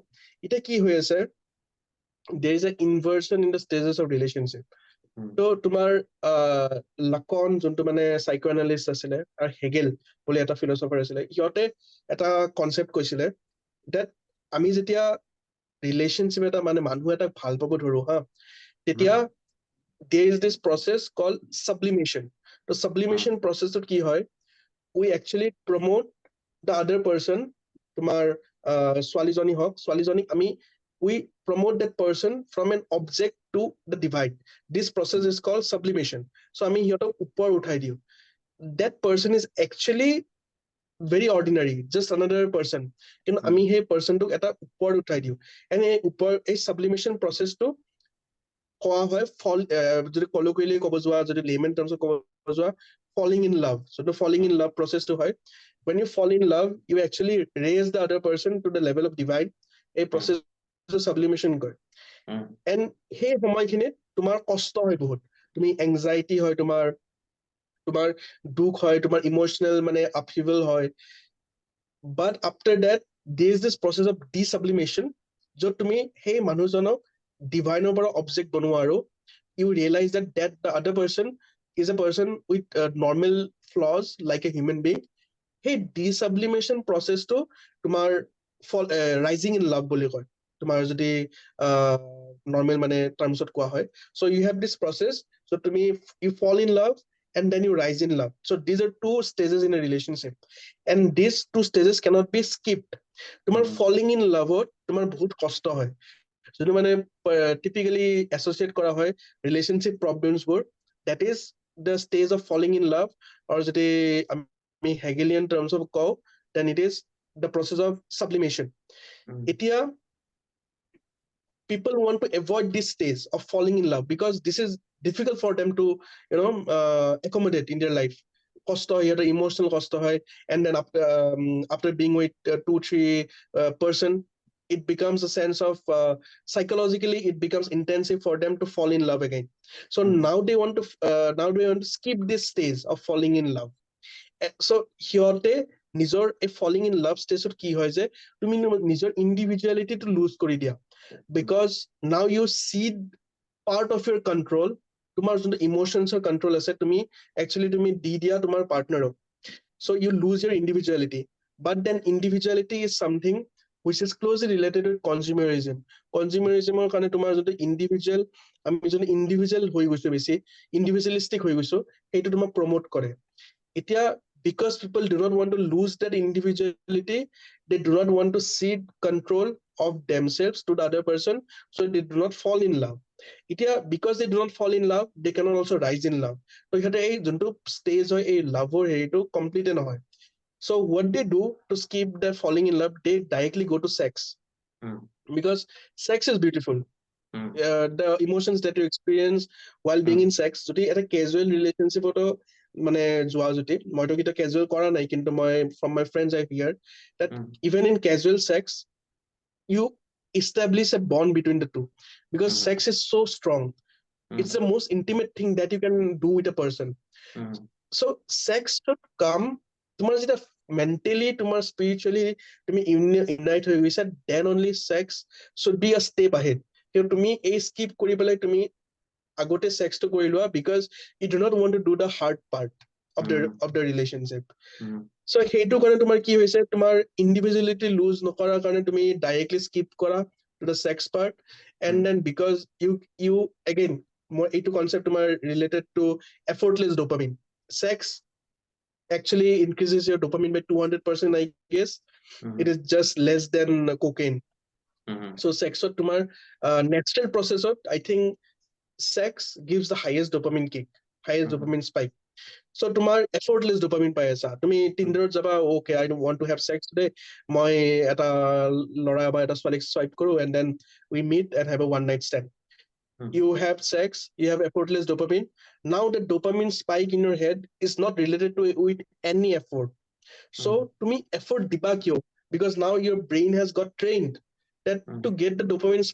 এটা কি হৈ আছে there is a inversion in the stages of relationship তো তোমাৰ লাকন যোনটো মানে সাইকো এনালিস্ট আছিলে আৰু হেগেল বুলি এটা ফিলচফাৰ আছিলে সিহঁতে এটা কনসেপ্ট কৈছিলে that আমি যেতিয়া ৰিলেশনশ্বিপ এটা মানে মানুহ এটা ভাল পাব ধৰো হা তেতিয়া there is this process called sublimation তো sublimation processত কি হয় we actually promote the other person তোমাৰ ছোৱালীজনী হওক ছোৱালীজনীক আমি we promote that person from an object to the divide this process is called sublimation so আমি সিহঁতক ওপৰ উঠাই দিও that person is actually very ordinary just another person কিন্তু আমি সেই personটোক এটা ওপৰ উঠাই দিও and এই sublimation processটো কোৱা হয় যদি colloquially ক'ব যোৱা যদি layman terms ক'ব যোৱা falling in love so the falling in love process to হয় when you fall in love you actually raise the other person to the level of divide a process to sublimation কয় and সেই সময়খিনিত তোমাৰ কষ্ট হয় বহুত তুমি anxiety হয় তোমাৰ দুখ হয় তোমাৰ emotional মানে upheaval হয় but after that there is this process of desublimation য'ত তুমি সেই মানুহজনক divine পৰা object বনোৱা আৰু you realize that the other person is a person with normal flaws like a human being hey desublimation process to তোমাৰ rising in love বুলি কয় তোমাৰ যদি normal মানে termsত কোৱা হয় so you have this process so তুমি you fall in love and then you rise in love so these are two stages in a relationship and these two stages cannot be skipped তোমাৰ falling in love তোমাৰ বহুত কষ্ট হয় যোনটো মানে typically associate কৰা হয় relationship problems বোৰ that is the stage of falling in love, or যদি আমি Hegelian terms of কওঁ, then it is the process of sublimation. এতিয়া people want to avoid this stage of falling in love because this is difficult for them to accommodate in their life. কষ্ট হয়, সিহঁতৰ emotional কষ্ট হয়, and then after being with 2-3 person, it becomes a sense of psychologically it becomes intensive for them to fall in love again. So now they want to skip this stage of falling in love. So সিহঁতে নিজৰ এই falling in love stage কি হয় যে তুমি নিজৰ individuality to lose কৰি দিয়া, because now you see part of your control, তোমাৰ যোনটো emotions control আছে তুমি actually তুমি দি দিয়া তোমাৰ partner. So you lose your individuality. But then individuality is something which is closely related with consumerism. Consumerism কাৰণে তোমাৰ যোনটো individual, আমি যোনটো individual হৈ গৈছো বেছি individualistic হৈ গৈছো, সেইটো তোমাক promote কৰে. এতিয়া because people do not want to lose that individuality, they do not want to cede control of themselves to the other person, so they do not fall in love. এতিয়া because they do not fall in love, they cannot also rise in love. So ইহঁতে এই যোনটো stage হয় এই লাভৰ হেৰিটো complete নহয়. So what they do to skip their falling in love, they directly go to sex. Because sex is beautiful. The emotions that you experience while being in sex, যদি এটা casual relationship মানে যোৱা যদি মইতো কেতিয়া casual কৰা নাই, কিন্তু মই from my friends I hear that even in casual sex you establish a bond between the two, because sex is so strong. It's the most intimate thing that you can do with a person. So sex should come, তোমাৰ যেতিয়া mentally তোমাৰ spiritually তুমি unite হৈ গৈছা, then only sex should be a step ahead. কিন্তু তুমি এই skip কৰি পেলাই তুমি আগতে sexটো কৰি লোৱা because you do not want to do the hard part of the relationship. So সেইটো কাৰণে তোমাৰ কি হৈছে, তোমাৰ individuality lose নকৰাৰ কাৰণে তুমি directly skip কৰা to the sex part, and then because you again more এইটো concept তোমাৰ related to effortless dopamine. Sex actually increases your dopamine by 200%, I guess. It is just less than cocaine. So sexot তোমাৰ natural processot, I think sex gives the highest dopamine kick, highest dopamine spike. So তোমাৰ effortless dopamine পাই আছা, তুমি Tinderত যাবা, okay I don't want to have sex today, মই এটা ল'ৰা বা এটা ছোৱালীক swipe কৰো, and then we meet and have a one night stand. You have sex, you have effortless dopamine. Now the dopamine spike in your head is not related to with any effort. So তুমি effort দিবা কিয়? Because now your brain has got trained that to get the dopamine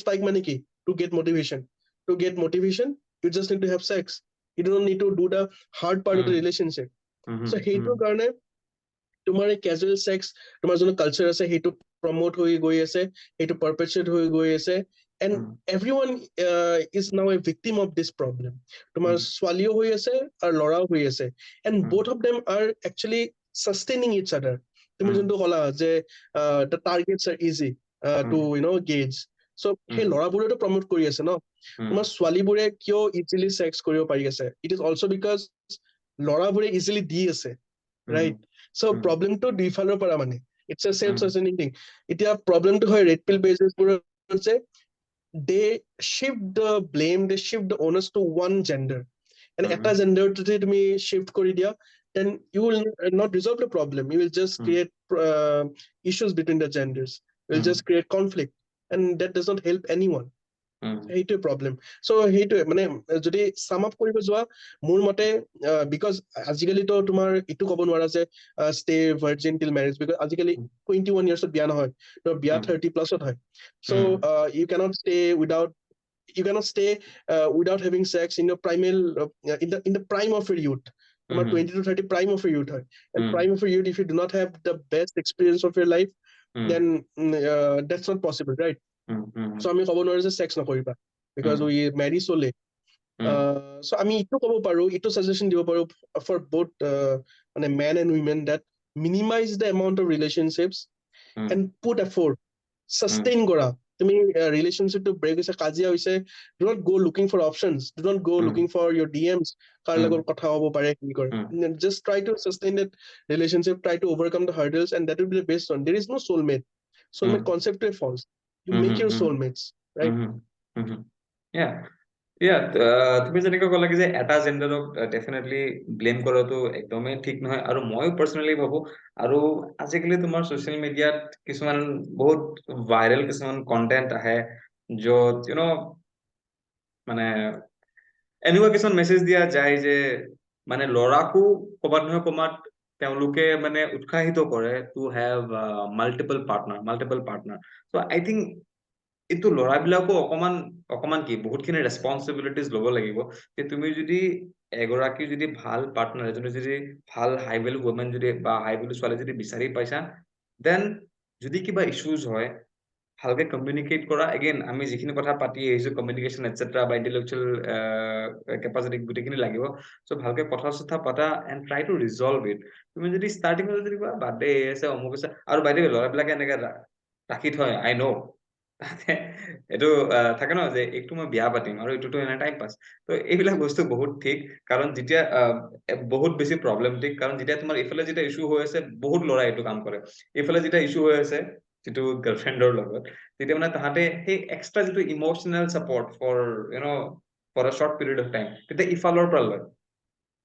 spike মানে কি? To get motivation. To get motivation, you just need to have sex. You don't need to do the hard part of the relationship. So সেইটোৰ কাৰণে তোমাৰ এই casual sex, তোমাৰ যোনটো culture আছে সেইটো promote হৈ গৈ আছে, সেইটো perpetuate হৈ গৈ আছে, and everyone is now a victim of this problem. তোমাৰ ছোৱালীও হৈ আছে আৰু ল'ৰাও হৈ আছে, and both of them are actually sustaining each other. তুমি যোনটো ক'লা যে the targets are easy to gauge. So সেই ল'ৰাবোৰেতো promote কৰি আছে ন, তোমাৰ ছোৱালীবোৰে কিয় easily sex কৰিব পাৰি আছে? It is also because ল'ৰাবোৰে easily দি আছে, right? So problem to দুইফালৰ পৰা মানে it's a self-sustaining thing. এতিয়া problem to হয় red pill basis বোৰৰ যে they shift the blame, they shift the onus to one gender, and এটা gender যদি তুমি shift কৰি দিয়া, then you will not resolve the problem. You will just create issues between the genders. You will just create conflict, and that does not help anyone. সেইটোৱে problem. So সেইটোৱে মানে যদি sum up কৰিব যোৱা মোৰ মতে, because আজিকালিতো তোমাৰ এইটো ক'ব নোৱাৰা যে stay virgin till marriage, because আজিকালি 21 years বিয়া নহয়, তো বিয়া 30 plus হয়. So you cannot stay without having sex in your in the prime of your youth. 20 to 30 prime of your youth হয়, and prime of your youth, if you do not have the best experience of your life, then that's not possible, right? So আমি ক'ব নোৱাৰো যে sex নকৰিবা because we marry so late. So আমি ইটো ক'ব পাৰো, ইটো suggestion দিব পাৰো for both মানে men and women, that minimize the amount of relationships and put effort, sustain কৰা. তুমি relationship to break হৈছে, কাজিয়া হৈছে, do not go looking for options, do not go looking for your DMs, কাৰ লগত কথা হ'ব পাৰে কি কৰে. Just try to sustain that relationship, try to overcome the hurdles, and that will be the best one. There is no soulmate. Soulmate concept is false. You make your soulmates, right? Yeah, তুমি যেনেকৈ ক'লা কি যে এটা জেন্ডাৰক definitely blame কৰাটো একদমেই ঠিক নহয় আৰু ময়ো পাৰ্চনেলি ভাবো আৰু আজিকালি তোমাৰ ছচিয়েল মিডিয়াত কিছুমান বহুত ভাইৰেল কিছুমান কন্টেন্ট আহে য'ত মানে এনেকুৱা কিছুমান মেছেজ দিয়া যায় যে মানে ল'ৰাকো ক'বাত নহয় ক'বাত তেওঁলোকে মানে উৎসাহিত কৰে to have multiple partner so' I think এইটো ল'ৰাবিলাকো অকমান অকমান কি বহুতখিনি ৰেচপনচিবিলিটিজ ল'ব লাগিব যে তুমি যদি এগৰাকী যদি ভাল পাৰ্টনাৰ এজনী যদি ভাল হাই ভেলু ওমেন যদি বা হাই ভেলু ছোৱালী যদি বিচাৰি পাইছা দেন যদি কিবা ইছ্যুজ হয় ভালকে কমিউনিকেট কৰা এগেইন আমি যিখিনি কথা পাতি আহিছো কমিউনিকেশ্যন এটচেট্ৰা বা ইণ্টেলেকচুৱেল কেপাচিটি গোটেইখিনি লাগিব চ' ভালকে কথা চথা পাতা and try two resolve it তুমি যদি ষ্টাৰ্টিঙত যদি কিবা বাৰ্থডে আছে অমুক আছে আৰু বাইদেউ ল'ৰাবিলাকে এনেকে ৰাখি থয় আই ন এইটো থাকে ন যে এইটো মই বিয়া পাতিম আৰু এইটোতো এনে টাইম পাছ তো এইবিলাক বস্তু বহুত ঠিক কাৰণ যেতিয়া বহুত বেছি প্ৰব্লেমেটিক কাৰণ যেতিয়া তোমাৰ এইফালে যেতিয়া ইছ্যু হৈ আছে বহুত ল'ৰাই এইটো কাম কৰে এইফালে যেতিয়া ইছ্যু হৈ আছে যিটো গাৰ্লফ্ৰেণ্ডৰ লগত তেতিয়া মানে তাহাঁতে সেই এক্সট্ৰা যিটো emotional support for a short period of time তেতিয়া ইফালৰ পৰা লয়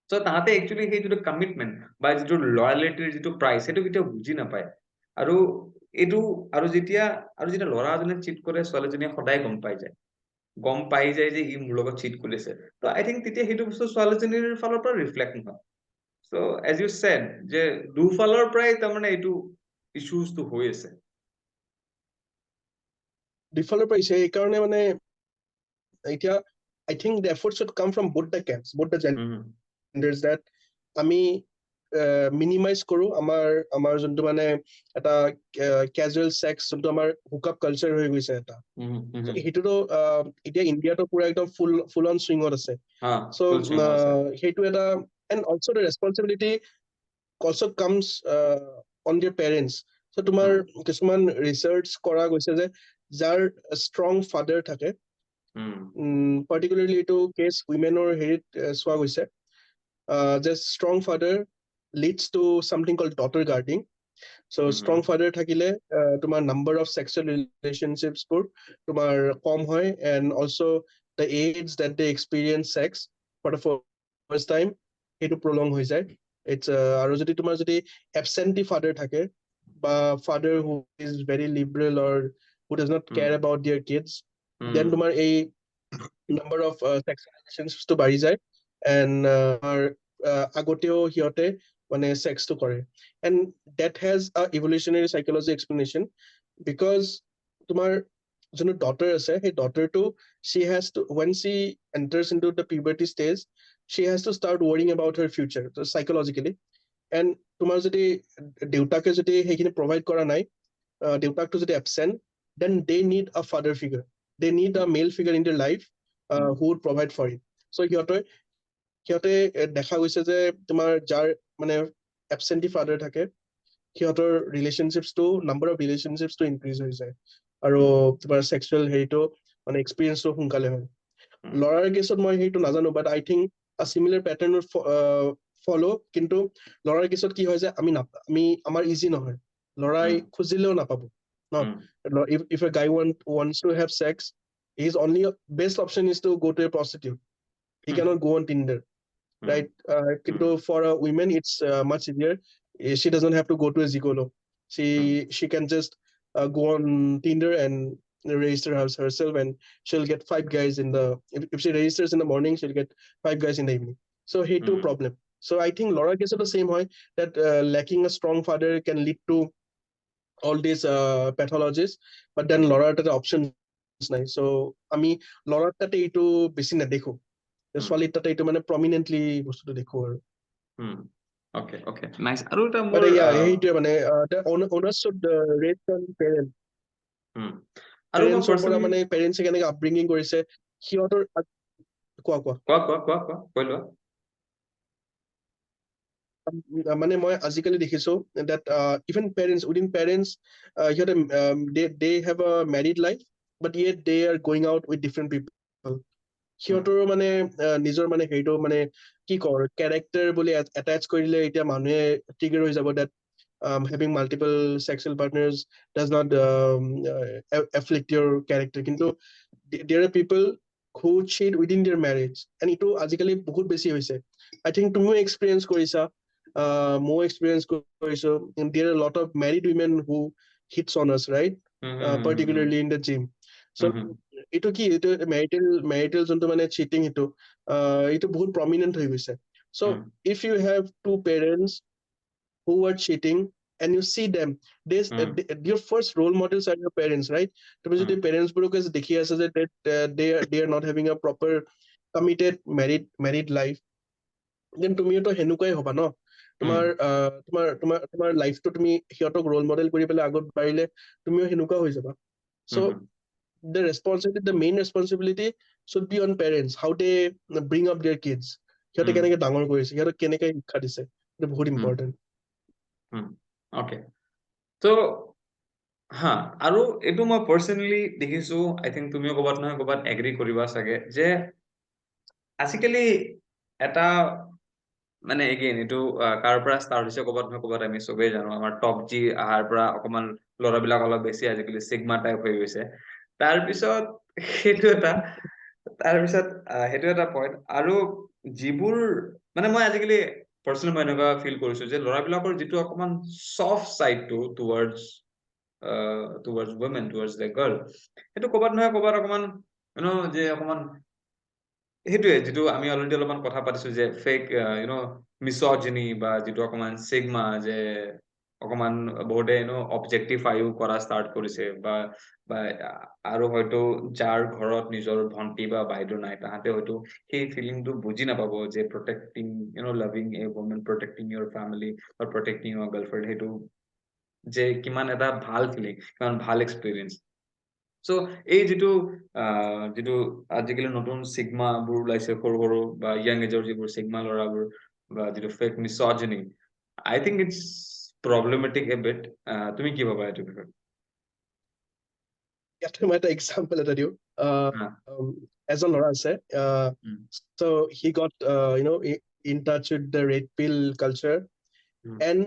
চ' তাহাঁতে একচুৱেলি সেই যিটো কমিটমেণ্ট বা যিটো লয়ালিটিৰ যিটো প্ৰাইচ সেইটো কেতিয়াও বুজি নাপায় আৰু এইটো আৰু যেতিয়া ল'ৰা এজনে চিট কৰে ছোৱালীজনীয়ে সদায় গম পাই যায় যে ই মোৰ লগত চিট কৰিছে ত' আই থিংক তেতিয়া সেইটো বস্তু ছোৱালীজনীৰ ফালৰ পৰা ৰিফ্লেক্ট নহয় চ' এজ ইউ চেড যে দুফালৰ পৰাই তাৰমানে এইটো ইছ্যুজটো হৈ আছে দুফালৰ পৰা আহিছে এইকাৰণে মানে এতিয়া I think the effort should come from both the camps, both the genders, that আমি মিনিমাইজ কৰো আমাৰ যোনটো মানে এটা কেজুৱেল ছেক্স যোনটো আমাৰ হুকআপ কালচাৰ হৈ গৈছে এটা সেইটোতো এতিয়া ইণ্ডিয়াতো পুৰা একদম ফুল অন চুইঙত আছে চ' সেইটো এটা and also' the responsibility also' comes on দিয়াৰ পেৰেণ্টছ চ' তোমাৰ কিছুমান ৰিচাৰ্চ কৰা গৈছে যে যাৰ ষ্ট্ৰং ফাদাৰ থাকে পাৰ্টিকুলাৰলি এইটো কেছ উইমেনৰ হেৰিত চোৱা গৈছে যে strong father leads to something called daughter guarding. So strong father থাকিলে তোমাৰ number of sexual relationships বোৰ তোমাৰ কম হয় and also the age that they experience sex for the first time সেইটো prolong হৈ যায় it's আৰু যদি তোমাৰ যদি absentee father থাকে বা father who is very liberal or who does not care about their kids then তোমাৰ এই number of sexual relationships to বাঢ়ি যায় and আগতেও সিহঁতে মানে সেক্সটো কৰে and that has a evolutionary psychology explanation because তোমাৰ যোনটো daughter আছে সেই daughterটো she has to when she enters into the puberty stage she has to start worrying about her future so psychologically and তোমাৰ যদি দেউতাকে যদি সেইখিনি provide কৰা নাই দেউতাকটো যদি absent then they need a father figure they need a male figure in their life who would provide for it so সিহঁতে দেখা গৈছে যে তোমাৰ যাৰ মানে absentee father থাকে সিহঁতৰ ৰিলেশনশ্বিপছটো নাম্বাৰ অফ ৰিলেশনশ্বিপছটো ইনক্ৰিজ হৈ যায় আৰু তোমাৰ সেক্সুৱেল হেৰিটো মানে এক্সপিৰিয়েন্সটো সোনকালে হয় ল'ৰাৰ কেছত মই সেইটো নাজানো বাট আই থিংক আ চিমিলাৰ পেটাৰ্ন ফলো কিন্তু ল'ৰাৰ কেছত কি হয় যে আমি আমাৰ ইজি নহয় ল'ৰাই খুজিলেও নাপাব ন if a guy wants to have sex his only best option is to go to a prostitute he cannot go on Tinder right for a women it's much easier she doesn't have to go to a gigolo she can just go on Tinder and register herself and she'll get 5 guys in the if she registers in the morning she'll get 5 guys in the evening so hey two problem so I think Laura gets the same way that lacking a strong father can lead to all these pathologies but then Laura the options নাই so আমি Laura তাতে এইটো বেছি নেদেখো ছোৱালীৰ তাতে এইটো মানে প্ৰমিনেন্টলি বস্তুটো দেখো আৰু Okay, okay, nice. আৰু এটা মোৰ সেইটোৱে মানে the owners should raise on parents আৰু মই পেৰেণ্টছৰ পৰা personally মানে পেৰেণ্টছে কেনেকে আপব্ৰিঙিং কৰিছে সিহঁতৰ কোৱা কৈ লোৱা মানে মই আজিকালি দেখিছো that even parents within parents সিহঁতে they have a married life but yet they are going out with different people সিহঁতৰ মানে নিজৰ মানে হেৰিটো মানে কি কৰ কেৰেক্টাৰ বুলি এটাচ কৰিলে এতিয়া মানুহে ট্ৰিগাৰ হৈ যাব that having multiple sexual partners does not afflict your character কিন্তু there are people who cheat within their marriage, and ইটো আজিকালি বহুত বেছি হৈছে. I think তুমিও experience কৰিছা, ময়ো experience কৰিছো. And there are a lot of married women who hits on us, right? Particularly in the gym. So ইটো কি, ইটো marital যোনটো মানে cheating, ইটো বহুত prominent হৈ গৈছে. So if you have two parents who are cheating and you see them, your first role models are your parents, right? তুমি যদি parents বোৰকে দেখি আছে যে they are not having a proper committed married life, then তুমিও তো হেনুকাই হবা ন. তোমাৰ লাইফটো তুমি সিহঁতক ৰোল মডেল কৰি পেলাই আগত বাঢ়িলে তুমিও হেনুকা হৈ যাবা. So the main responsibility should be on parents, how they bring up their kids. সিহঁতে কেনেকে ডাঙৰ কৰিছে, সিহঁতক কেনেকে শিক্ষা দিছে, এইটো বহুত ইম্পৰ্টেণ্ট. Okay. So, আৰু এইটো মই পাৰ্সোনালি দেখিছো, আই থিংক তুমিও ক'বাত নহয় ক'বাত এগ্ৰি কৰিবা চাগে, যে আজিকালি এটা মানে এগেইন এইটো কাৰ পৰা ষ্টাৰ্ট হৈছে ক'বাত নহয় ক'বাত আমি চবেই জানো, আমাৰ টপ জি আহাৰ পৰা অকমান ল'ৰাবিলাক অলপ বেছি আজিকালি চিগমা টাইপ হৈ গৈছে. তাৰপিছত সেইটো এটা পইণ্ট. আৰু যিবোৰ মানে মই আজিকালি পাৰ্সোনেলি মই এনেকুৱা ফিল কৰিছো যে ল'ৰাবিলাকৰ যিটো অকমান চফ্ট চাইডটো towards women, towards the girl, সেইটো ক'বাত নহয় ক'বাত অকমান যে অকমান সেইটোৱে যিটো আমি অলৰেডি অলপমান কথা পাতিছো যে ফেক মিsogyny বা যিটো অকমান চিগমা, যে অকমান বহুতে অবজেক্টিফাইও কৰা ষ্টাৰ্ট কৰিছে, বা আৰু হয়তো যাৰ ঘৰত নিজৰ ভন্টি বা বাইদেউ নাই, তাহাঁতে হয়তো সেই ফিলিংটো বুজি নাপাব যে protecting loving a woman, protecting your family or protecting your girlfriend, সেইটো যে কিমান এটা ভাল ফিলিং, কিমান ভাল এক্সপিৰিয়েঞ্চ. So এই যিটো আজিকালি নতুন চিগমাবোৰ ওলাইছে, সৰু সৰু বা ইয়াং এজৰ যিবোৰ চিগমা ল'ৰাবোৰ, বা যিটো fake মিsogyny, I think it's problematic a bit. তুমি কি ভাবা এইটো বিষয়ে? ইয়াতে মই এটা এক্সাম্পল এটা দিওঁ. এজন ল'ৰা আছে, so he got in touch with the red pill culture, and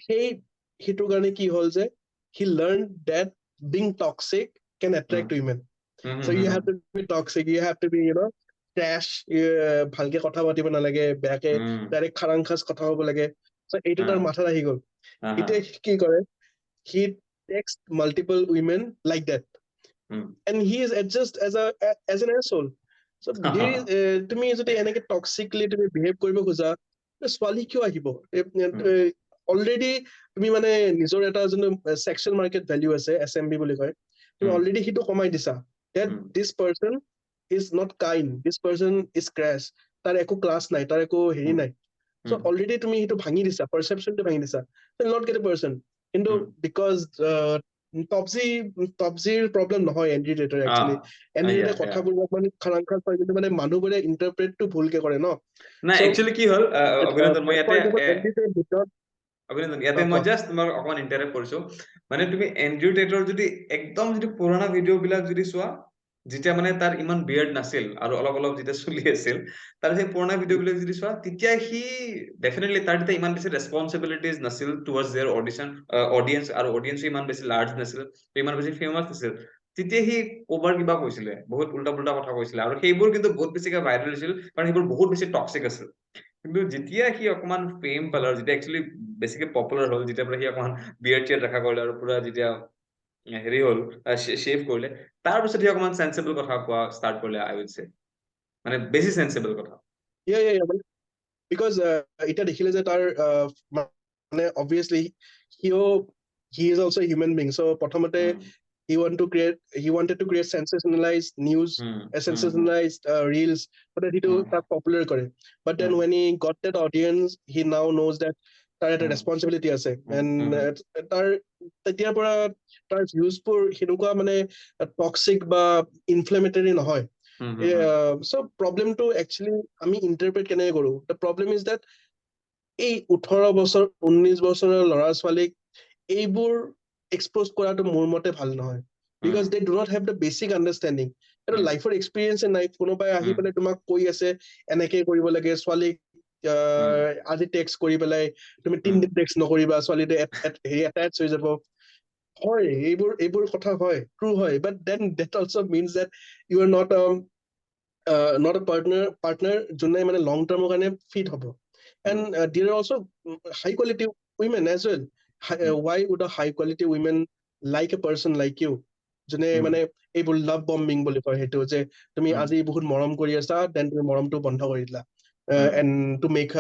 সেইটোৰ কাৰণে কি হ'ল যে he learned that being toxic can attract women. So you have to be toxic, you have to be trash, ভালকে কথা পাতিব নালাগে, বেয়াকে ডাইৰেক্ট খাৰাংখাচ কথা হ'ব লাগে. So এইটো তাৰ মাথাত আহি গ'ল. এতিয়া কি কৰে, he texts multiple women like that, and he is adjust as an asshole. So তুমি যদি এনেকে টক্সিকলি তুমি বিহেভ কৰিব খোজা, ছোৱালী কিয় আহিব? অলৰেডি তুমি মানে নিজৰ এটা যোনটো সেক্সুৱেল মাৰ্কেট ভ্যালু আছে, SMB বুলি কয়, তুমি অলৰেডি সেইটো কমাই দিছা, that this person is not kind, this person is crass, তাৰ একো ক্লাছ নাই, তাৰ একো হেৰি নাই. So অলৰেডি তুমি সেইটো ভাঙি দিছা, পাৰসেপশনটো ভাঙি দিছা, will not get a person. কিন্তু because টপজিৰ প্ৰব্লেম নহয় এন্ট্ৰিডেটৰ, একচুৱেলি এন্ট্ৰিডেটৰ কথাবোৰ মানে খাৰাংখাচ হয়, কিন্তু মানে মানুহবোৰে ইন্টাৰপ্ৰেটটো ভুলকে কৰে ন. নাই একচুৱেলি কি হ'ল, অভিনন্দন, মই ইয়াতে মই জাষ্ট তোমাক অকমান ইন্টাৰেক্ট কৰিছো. মানে তুমি এন্ড্ৰু টেটৰ যদি একদম যদি পুৰণা ভিডিঅ' বিলাক যদি চোৱা, যেতিয়া মানে তাৰ ইমান বিয়াৰ্ড নাছিল আৰু অলপ অলপ যেতিয়া চলি আছিল, তাৰ সেই পুৰণা ভিডিঅ' বিলাক যদি চোৱা, তেতিয়া সি ডেফিনেটলি তাৰ তেতিয়া ইমান বেছি ৰেছপনচিবিলিটিজ নাছিল টুৱাৰ্ডছ দেয়াৰ অডিয়েন্স, আৰু অডিয়েন্স ইমান বেছি লাৰ্জ নাছিল, ইমান বেছি ফেমাছ নাছিল. তেতিয়া সি ক'বাৰ কিবা কৈছিলে, বহুত উল্টা পুল্টা কথা কৈছিলে, আৰু সেইবোৰ কিন্তু বহুত বেছিকে ভাইৰেল হৈছিল, কাৰণ সেইবোৰ বহুত বেছি টক্সিক আছিল. কিন্তু যেতিয়া সি অকমান ফেম পালে, আৰু যেতিয়া একচুৱেলি বেছিকে পপুলাৰ হ'ল, যেতিয়া পৰা সি অকমান বিয়াৰ্ড চিয়াৰ্ড দেখা কৰিলে, আৰু পুৰা যেতিয়া হেৰি হ'ল, শ্বেভ কৰিলে, তাৰপিছত সি অকমান সেন্সিবল কথা কোৱা ষ্টাৰ্ট কৰিলে, আই উইড সে, মানে বেছি সেন্সিবল কথা. বিকজ এটা দেখিলে যে তাৰ মানে obviously he is also a human being, so প্ৰথমতে he wanted to create sensationalized news, sensationalized reels, so that he to tak popular kore. But then when he got that audience, he now knows that তাৰ এটা responsibility আছে, and তাৰ তেতিয়াৰ পৰা তাৰ ভিউজবোৰ সেনেকুৱা মানে টক্সিক বা ইনফ্লেমেটৰী নহয়. So প্ৰবলেমটো একচুৱেলি আমি ইন্টাৰপ্ৰেট কেনেকে কৰো, the problem is that এই 18 বছৰ 19 বছৰৰ ল'ৰা ছোৱালীক এইবোৰ এক্সপোজ কৰাটো মোৰ মতে ভাল নহয়, because they do not have the basic understanding. এটা লাইফৰ এক্সপিৰিয়েন্স নাই, কোনোবাই আহি পেলাই তোমাক কৈ আছে এনেকে কৰিব লাগে, ছোৱালীক আজি টেক্সট কৰি পেলাই তুমি 3 দিন টেক্সট নকৰিবা, ছোৱালীটো হেৰি এটাচ হৈ যাব. হয় এইবোৰ কথা হয় true হয় but then that also means that you are not a partner যোনে মানে long term কাৰণে fit হ'ব and there are also high quality women as well. Why would a high quality women like a person like you যোনে মানে এইবোৰ love bombing বুলি কয় সেইটো যে তুমি আজি বহুত মৰম কৰি আছা then তুমি মৰমটো বন্ধ কৰি দিলা and to make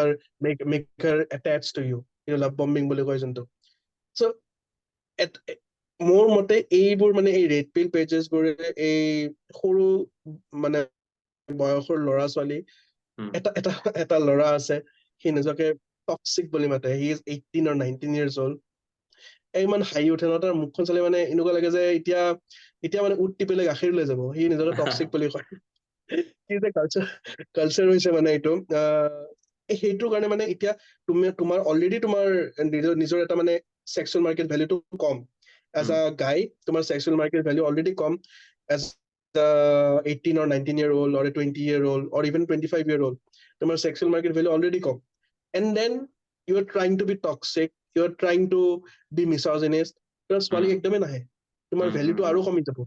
her attached to you এইটো love bombing বুলি কয় যোনটো so মোৰ মতে এইবোৰ মানে এই ৰেড পিল পেজেছ বোৰে এই সৰু মানে বয়সৰ ল'ৰা ছোৱালী এটা এটা এটা ল'ৰা আছে সি নিজকে টক্সিক বুলি মাতে he is 18 or 19 years old ইমান হাঁহি উঠে ন তাৰ মুখখন চালে মানে এনেকুৱা লাগে যে এতিয়া এতিয়া মানে উঠ টিপিলে গাখীৰ লৈ যাব সি নিজকে টক্সিক বুলি কয় কি যে কালচাৰ হৈছে মানে এইটো সেইটোৰ কাৰণে মানে এতিয়া তোমাৰ অলৰেডি তোমাৰ নিজৰ এটা মানে সেক্সুৱেল মাৰ্কেট ভ্যালুটো কম as a guy তোমাৰ sexual market value already কম as a 18 or 19 year old or a 20 year old or even 25-year-old তোমাৰ sexual market value already com and then you are trying to be toxic you are trying to be misogynist তোমাৰ ছোৱালী একদমেই নাহে তোমাৰ ভ্যালুটো আৰু কমি যাব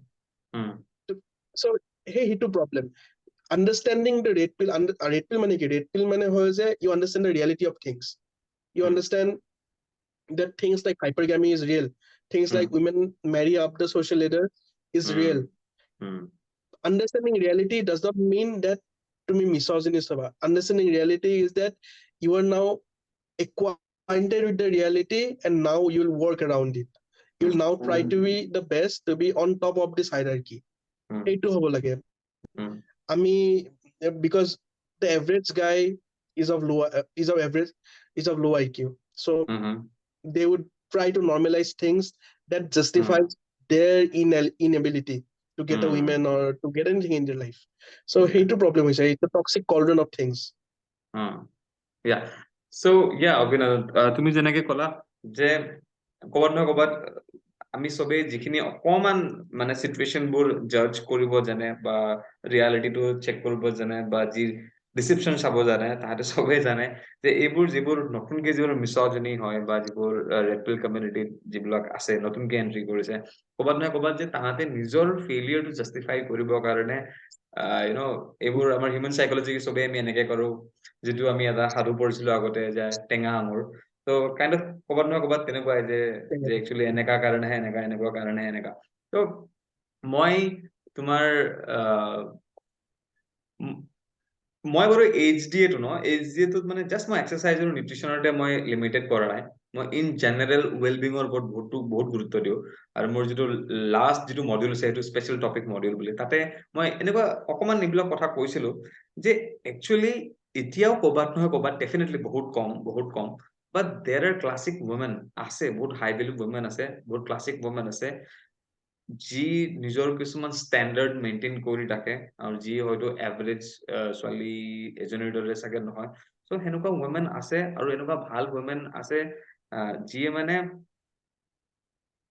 so সেইটো problem understanding the red pill মানে কি red pill মানে হয় যে you understand the reality of things you understand that things like hypergamy is real things like women marry up the social ladder is real understanding reality does not mean that to me misogynist haba understanding reality is that you are now acquainted with the reality and now you'll work around it you'll now try to be the best to be on top of this hierarchy এইটো হ'ব লাগে আমি because the average guy is of low IQ so they would try to normalize things that justifies their inability to get a woman or to get anything in their life so সেইটো problem হৈছে it's a toxic cauldron of things yeah so yeah অভিনয় তুমি যেনেকে ক'লা যে ক'বাত নহয় ক'বাত আমি সবে যিখিনি অকমান মানে সিচুৱেশন বোৰ জাজ কৰিব জানে বা ৰিয়ালিটিটো চেক কৰিব জানে বা যি ডিসেপশন চাব জানে তাহাতে সবে জানে যে এইবোৰ যিবোৰ নতুনকে যিবোৰ মিসোজিনি হয় বা যিবোৰ ৰেড পিল কমিউনিটি যিবিলাক আছে নতুনকে এন্ট্ৰি কৰিছে ক'বাত নহয় ক'বাত যে তাহাতে নিজৰ ফেইলিয়ৰটো জাস্টিফাই কৰিব কাৰণে you know এইবোৰ আমাৰ হিউম্যান সাইকোলজি সবে আমি এনেকে কৰো যেটো আমি এটা সাধু পঢ়িছিলো আগতে যে টেঙা আঙুৰ তো কাইন্ড অফ ক'বাত নহয় ক'বাত তেনেকুৱাই যে একচুয়ালি এনেকা কাৰণেহে এনেকুৱা কাৰণেহে এনেকা তো মই তোমাৰ মই বাৰু এইচডিএ টো ন এইচডিএ টোত মানে জাস্ট মই এক্সাৰসাইজ আৰু নিউট্ৰিশনতে মই লিমিটেড কৰা নাই মই ইন জেনাৰেল ৱেলবিঙৰ ওপৰত বহুত গুৰুত্ব দিও আৰু মোৰ যেটো লাষ্ট যেটো মডিউল আছে সেইটো স্পেশাল টপিক মডিউল বুলি তাতে মই এনেকুৱা অকমান নিবিলক কথা কৈছিলো যে একচুয়ালি এতিয়াও ক'বাত নহয় ক'বাত ডেফিনেটলি বহুত কম but there are classic women আছে বহুত হাই ভ্যালু women আছে বহুত ক্লাসিক women আছে যি নিজৰ কিছুমান ষ্টেণ্ডাৰ্ড মেইনটেইন কৰি থাকে আৰু যি হয়তো এভাৰেজ ছোৱালী এজনীৰ দৰে চাগে নহয় সো হেনেকুৱা women আছে আৰু এনেকুৱা ভাল women আছে যিয়ে মানে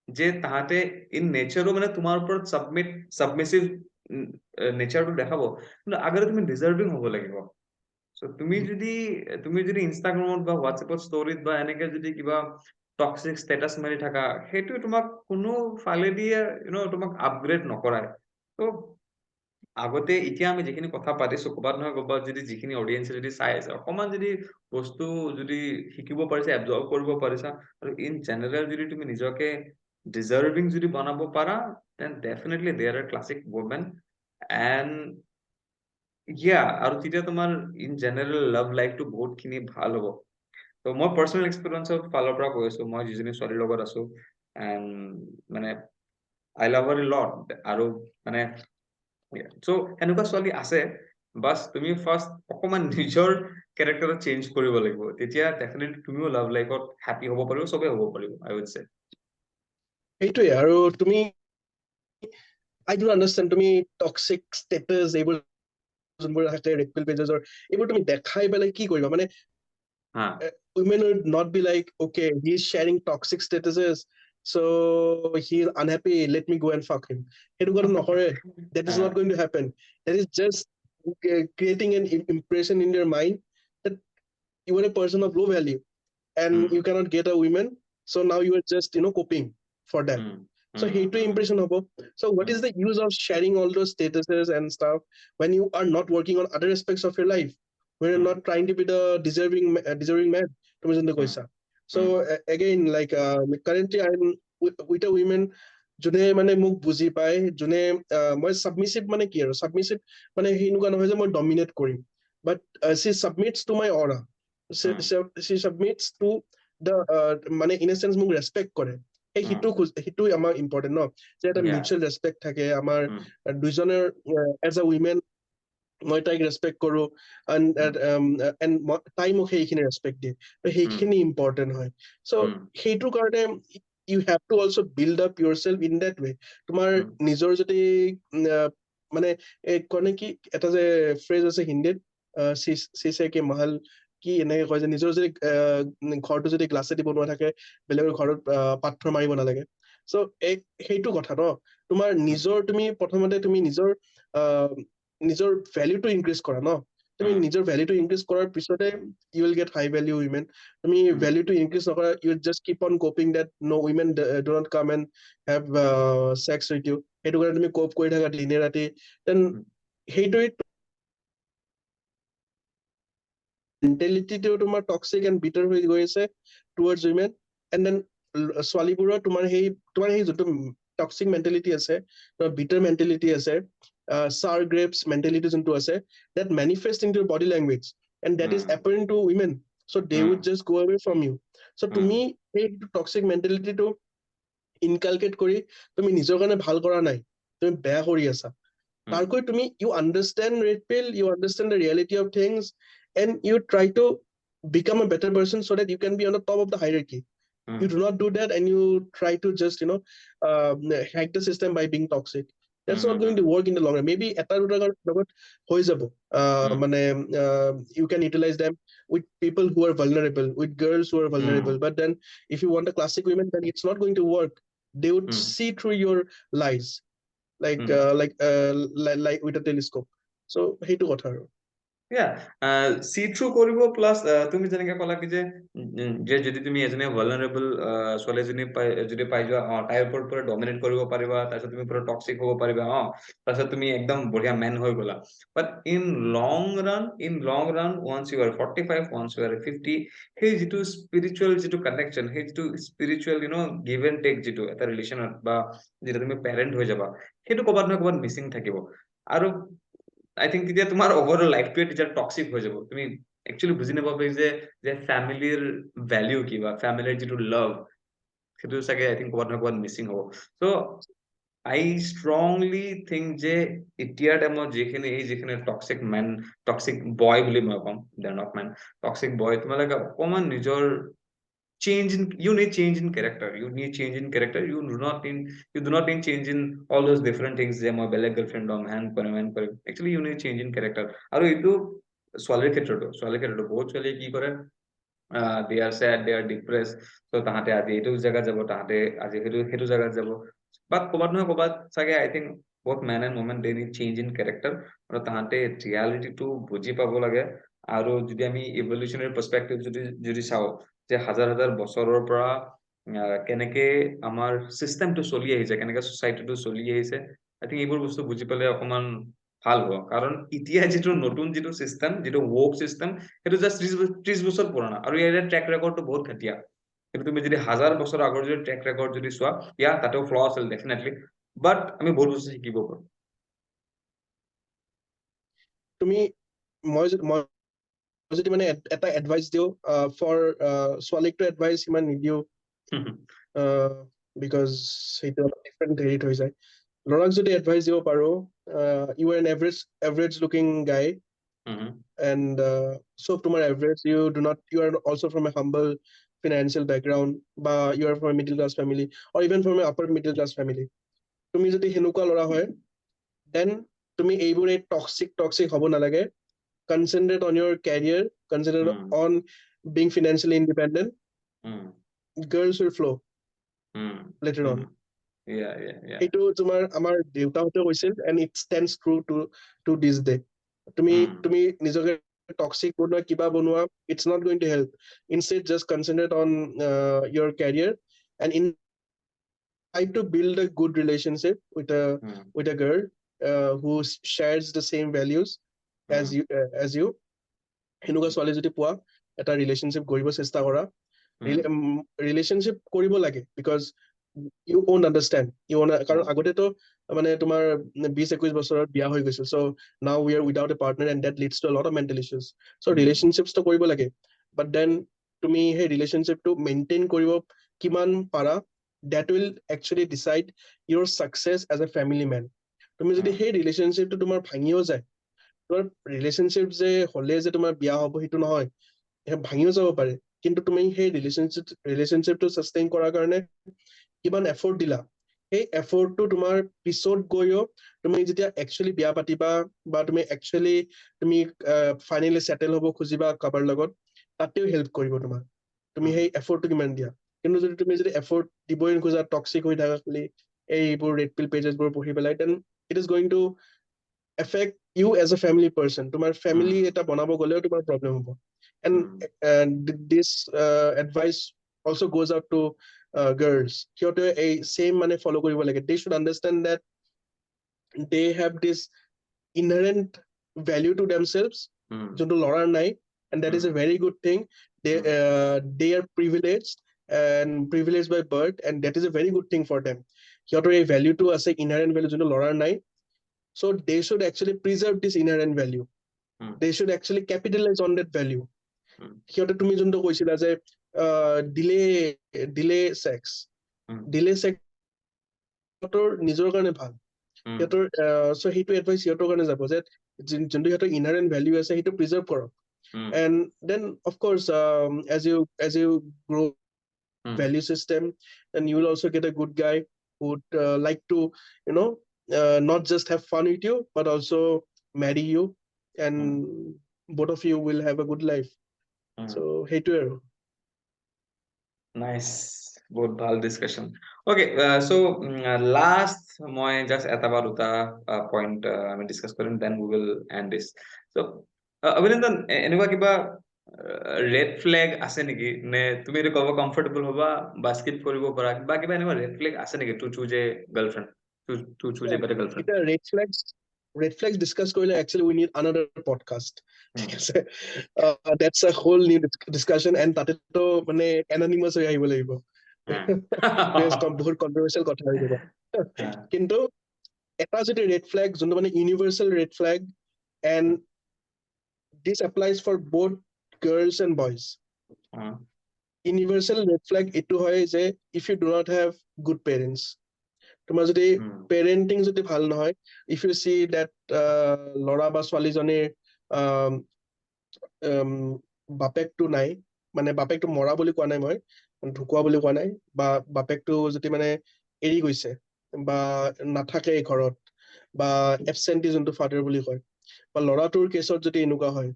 যে তাহাতে ইন নেচাৰও মানে তোমাৰ ওপৰত সাবমিসিভ নেচাৰটো দেখাব কিন্তু আগতে তুমি ডিজাৰ্ভিং হ'ব লাগিব সো তুমি যদি ইনষ্টাগ্ৰামত বা হোৱাটছএপত ষ্টৰীত বা এনেকে যদি কিবা টক্সিক স্ট্যাটাস মাৰি থাকা হেতু তোমাক কোনো ফালে দিয়ে তোমাক আপগ্ৰেড নকৰাই তো আগতে এতিয়া আমি যিখিনি কথা পাতিছো ক'বাত নহয় ক'বাত যদি যিখিনি অডিয়েন্স যদি চাই আছে অকমান যদি বস্তু যদি শিকিব পাৰিছে এবজৰ্ব কৰিব পাৰিছা আৰু ইন জেনাৰেল যদি তুমি নিজকে ডিজাৰ্ভিং যদি বনাব পাৰা then definitely there are classic women and আৰু তেতিয়া তোমাৰ ইন জেনাৰেল লাভ লাইফটো বহুত খিনি ভাল হ'ব তো মই পাৰ্সোনাল এক্সপেৰিয়েন্সৰ ফালৰ পৰা কৈ আছো মই যিজনী ছোৱালীৰ লগত আছো এণ্ড মানে আই লাভ হাৰ লট আৰু মানে সো এনেকুৱা ছোৱালী আছে বাস তুমি ফাৰ্স্ট অকমান নিজৰ ক্যাৰেক্টাৰ চেঞ্জ কৰিব লাগিব তেতিয়া ডেফিনেটলি তুমিও লাভ লাইফত হ্যাপি হ'ব পাৰিব সবে হ'ব পাৰিব আই উড সে এইটোৱে আৰু তুমি I do understand তুমি toxic status এইবোৰ যোনবোৰ থাকে red pill pages এইবোৰ তুমি দেখাই পেলাই কি কৰিবা মানে women would not be like okay he's sharing toxic statuses so he's unhappy let me go and fuck him সেইটো কথা নকৰে that is not going to happen that is just creating an impression in your mind that you are a person of low value and you cannot get a woman so now you are just coping for that So সেইটো impression hobo. So what is the use of sharing all those statuses and stuff when you are not working on other aspects of your life, when you're not trying to be the deserving man? তুমি যোনটো কৈছা. So again, like currently I'm with a women যোনে মানে মোক বুজি পায়, যোনে মই submissive মানে কি আৰু submissive মানে সেনেকুৱা নহয় যে মই dominate কৰিম, but she submits to my aura. She submits to the মানে in a sense মোক respect কৰে. সেইটো আমাৰ ইম্পৰ্টেণ্ট ন, যে এটা মিউচুৱেল ৰেচপেক্ট থাকে আমাৰ দুইজনৰ এজ এ উইমেন, মই তাইক ৰেচপেক্ট কৰো এণ্ড তাই মোক সেইখিনি ৰেচপেক্ট দিয়ে, সেইখিনি ইম্পৰ্টেণ্ট হয়। চ' সেইটোৰ কাৰণে you have to also' build up yourself in that way. তোমাৰ নিজৰ যদি মানে কয় কি এটা যে ফ্ৰেজ আছে হিন্দীত, চিছে কি মহল কি এনেকে কয় যে নিজৰ যদি ঘৰটো যদি গ্লাছেদি বনোৱা থাকে, বেলেগৰ ঘৰত পাথৰ মাৰিব নালাগে। চ' সেইটো কথা ন, তোমাৰ নিজৰ তুমি প্ৰথমতে তুমি নিজৰ নিজৰ ভেলিউটো ইনক্ৰিজ কৰা ন। তুমি নিজৰ ভেলিউটো ইনক্ৰিজ কৰাৰ পিছতে you will get high value women. তুমি ভেলিউটো ইনক্ৰিজ নকৰা, you just keep on coping that no women do not come and have sex with you, সেইটো কাৰণে তুমি কোপ কৰি থাকা দিনে ৰাতি, দেন সেইটোৱে মেণ্টেলিটিটো তোমাৰ টক্সিক এণ্ড বিটাৰ হৈ গৈ আছে টুৱাৰ্ডছ উইমেন। এণ্ড দেন ছোৱালীবোৰৰ তোমাৰ সেই যোনটো টক্সিক মেণ্টেলিটি আছে, বিটাৰ মেণ্টেলিটি আছে, sour grapes mentality যোনটো আছে, that manifests into your body language and that is apparent to women, so they would just go away from you. So তুমি এই toxic mentality টো ইনকালকেট কৰি তুমি নিজৰ কাৰণে ভাল কৰা নাই, তুমি বেয়া কৰি আছা। তাৰকৈ তুমি you understand red pill, you understand the reality of things and you try to become a better person so that you can be on the top of the hierarchy. You do not do that and you try to just hack the system by being toxic. That's not going to work in the long run. Maybe এটা দুটাৰ লগত হৈ যাব, মানে you can utilize them with people who are vulnerable, with girls who are vulnerable, but then if you want a classic women, then it's not going to work. They would see through your lies like like with a telescope. So সেইটো কথা আৰু C through কৰিব plus তুমি যেনেকে ক'লা কি যে যদি তুমি এজনী ভালনাৰেবল ছোৱালী যদি পাই যোৱা, তাইৰ ওপৰত পুৰা ডমিনেট কৰিব পাৰিবা, তাৰপিছত তুমি পুৰা টক্সিক হ'ব পাৰিবা, তাৰপিছত তুমি একদম বঢ়িয়া মেন হৈ গ'লা। But in long run once you are 45, once you are 50, সেই যিটো স্পিৰিচুৱেল যিটো কানেকশ্যন, সেই যিটো স্পিৰিচুৱেল গিভ এণ্ড টেক যিটো এটা ৰিলেশ্যনত, বা যেতিয়া তুমি পেৰেণ্ট হৈ যাবা, সেইটো ক'ৰবাত নহয় ক'ৰবাত মিচিং থাকিব। আৰু I think তেতিয়া তোমাৰ overall লাইফটোৱে তেতিয়া টক্সিক হৈ যাব। তুমি একচুৱেলি বুজি নাপাবা যে ফেমিলিৰ ভেলিউ কি, বা ফেমিলিৰ যিটো লাভ, সেইটো চাগে I think ক'ৰবাত নহয় ক'ৰবাত মিচিং হ'ব। চ' I strongly think যে এতিয়াৰ টাইমত যিখিনি টক্সিক বয় বুলি মই ক'ম, দে আৰ নট মেন, টক্সিক বয়, তোমালোকে অকণমান নিজৰ you need change in character. You need change in character. You do not need change in all those different things. যে মই বেলেগ গাৰ্লফ্ৰেণ্ড হ'ম, হেন কৰিম। Actually you need change in character. আৰু এইটো ছোৱালীৰ ক্ষেত্ৰতো বহুত ছোৱালীয়ে কি কৰে, they are sad, they are depressed, so তাহাঁতে আজি এইটো জেগাত যাব, তাহাঁতে আজি সেইটো জেগাত যাব। বাট ক'ৰবাত নহয় ক'ৰবাত চাগে I think both man and woman they need change in character, আৰু তাহাঁতে ৰিয়ালিটিটো বুজি পাব লাগে। আৰু যদি আমি ইভলিউচনাৰী পাৰ্সপেক্টিভ যদি চাওঁ, যে হাজাৰ হাজাৰ বছৰৰ পৰা কেনেকে আমাৰ চিষ্টেমটো চলি আহিছে, কেনেকে ছ'চাইটিটো চলি আহিছে, আই থিংক এইবোৰ বস্তু বুজি পালে অকণমান ভাল হ'ব। কাৰণ এতিয়া যিটো নতুন যিটো চিষ্টেম, যিটো ৱৰ্ক চিষ্টেম, সেইটো জাষ্ট 30 বছৰ পুৰণা, আৰু ইয়াৰ ট্ৰেক ৰেকৰ্ডটো বহুত ঘাটিয়া। কিন্তু তুমি যদি হাজাৰ বছৰ আগৰ যদি ট্ৰেক ৰেকৰ্ড যদি চোৱা, তাতেও ফ্ল আছিল ডেফিনেটলি, বাট আমি বহুত বস্তু শিকিব পাৰোঁ। তুমি মই যদি মানে এটা এডভাইচ দিওঁ, ফৰ ছোৱালীকটো এডভাইচ ইমান নিদিওঁ, বিকজ সেইটো অলপ ডিফাৰেণ্ট হেৰিত হৈ যায়। ল'ৰাক যদি এডভাইচ দিব পাৰোঁ, you are an average looking guy, and so তোমাৰ average, you are also from a humble financial background, বা you are from a middle class family or even from a upper middle class family. তুমি যদি সেনেকুৱা ল'ৰা হয়, then তুমি এইবোৰে toxic হ'ব নালাগে। Concentrate on your career, concentrate on being financially independent. Girls will flow later on. এইটো তোমাৰ আমাৰ দেউতাহঁতে কৈছিল, and it stands true to this day. তুমি নিজকে টক্সিক বনোৱা, কিবা বনোৱা, it's not going to help. Instead, just concentrate on your career, and in try to build a good relationship with a girl who shares the same values as you. সেনেকুৱা ছোৱালী যদি পোৱা এটা ৰিলেশ্যনশ্বিপ কৰিব চেষ্টা কৰা ৰিলেশ্যনশ্বিপ কৰিব লাগে বিকজ ইউ ওন্ট আণ্ডাৰষ্টেণ্ড কাৰণ আগতেতো মানে তোমাৰ 20-21 বছৰত বিয়া হৈ গৈছিল so' now we are without a partner and that leads to lot of mental issues so' ৰিলেশ্যনশ্বিপছটো কৰিব লাগে বাট দেন তুমি সেই ৰিলেশ্যনশ্বিপটো মেইনটেইন কৰিব কিমান পাৰা that will actually decide your success as a family man তুমি যদি সেই ৰিলেশ্যনশ্বিপটো তোমাৰ ভাঙিও যায় তোমাৰ ৰিলেশ্যনশ্বিপ যে হলে যে তোমাৰ বিয়া হ'ব সেইটো নহয় ভাঙিও যাব পাৰে কিন্তু তুমি সেই ৰিলেশ্যনশ্বিপটো সাস্টেইন কৰাৰ কাৰণে কিমান এফৰ্ট দিলা সেই এফৰ্টটো তোমাৰ পিছত গৈও তুমি যেতিয়া একচুয়ালি বিয়া পাতিবা বা তুমি একচুয়ালি তুমি ফাইনালি সেটেল হ'ব খুজিবা কাবাৰ লগত তাতেও হেল্প কৰিব তোমাৰ তুমি সেই এফৰ্টটো কিমান দিয়া কিন্তু যদি তুমি যদি এফৰ্ট দিবই নোখোজা টক্সিক হৈ থাকা খালি এইবোৰ ৰেড পিল পেজেছবোৰ পঢ়ি পেলাই then it is going to affect you as a family person তোমার family এটা বনাব গলেও তোমার problem হ'ব and this advice also goes out to girls সিহঁতে এই same মানে follow কৰিব লাগে they should understand that they have this inherent value to themselves যোনটো লৰাৰ নাই and that is a very good thing they are privileged and privileged by birth and that is a very good thing for them সিহঁতৰ এই ভ্যালুটো আছে inherent value যোনটো লৰাৰ নাই so they should actually preserve this inherent value they should actually capitalize on that value সিহঁতে তুমি যোনটো কৈছিলা যে delay sex সিহঁতৰ নিজৰ কাৰণে ভাল সিহঁতৰ so সেইটো এডভাইচ সিহঁতৰ কাৰণে যাব যে যোনটো সিহঁতৰ ইনহাৰেণ্ট ভ্যালু আছে সেইটো প্ৰিজাৰ্ভ কৰক and then of course as you grow value system then you will also get a good guy who would like to not just have fun with you but also marry you and both of you will have a good life so সেইটোৱে আৰু Nice. বহুত ভাল discussion okay so last মই just এটা বা দুটা point আমি discuss কৰিম then we will end this so অভিনন্দন এনেকুৱা কিবা ৰেড ফ্লেগ আছে নেকি নে তুমি এইটো ক'ব কমফৰ্টেবল হ'বা বা স্কিপ কৰিব পাৰা বা কিবা এনেকুৱা ৰেড ফ্লেগ আছে নেকি to choose a girlfriend to choose a better girlfriend এটা red flags discuss কৰিলে actually we need another podcast ঠিক আছে that's a whole new discussion and তাতেতো মানে anonymous হৈ আহিব লাগিব বহুত controversial কথা হৈ যাব কিন্তু এটা যদি red flag যোনটো মানে universal red flag and this applies for both girls and boys universal red flag এইটো হয় যে if you do not have good parents তোমাৰ যদি পেৰেন্টিং যদি ভাল নহয় ইফ ইউ সি দ্যাট লৰা বা ছোৱালীজনীৰ বাপেকটো নাই মানে বাপেকটো মৰা বুলি কোৱা নাই মই ঢুকুৱা বুলি কোৱা নাই বা বাপেকটো যদি মানে এৰি গৈছে বা নাথাকে ঘৰত বা এবচেণ্টি যোনটো ফাদাৰ বুলি কয় বা লৰাটোৰ কেছত যদি এনেকুৱা হয়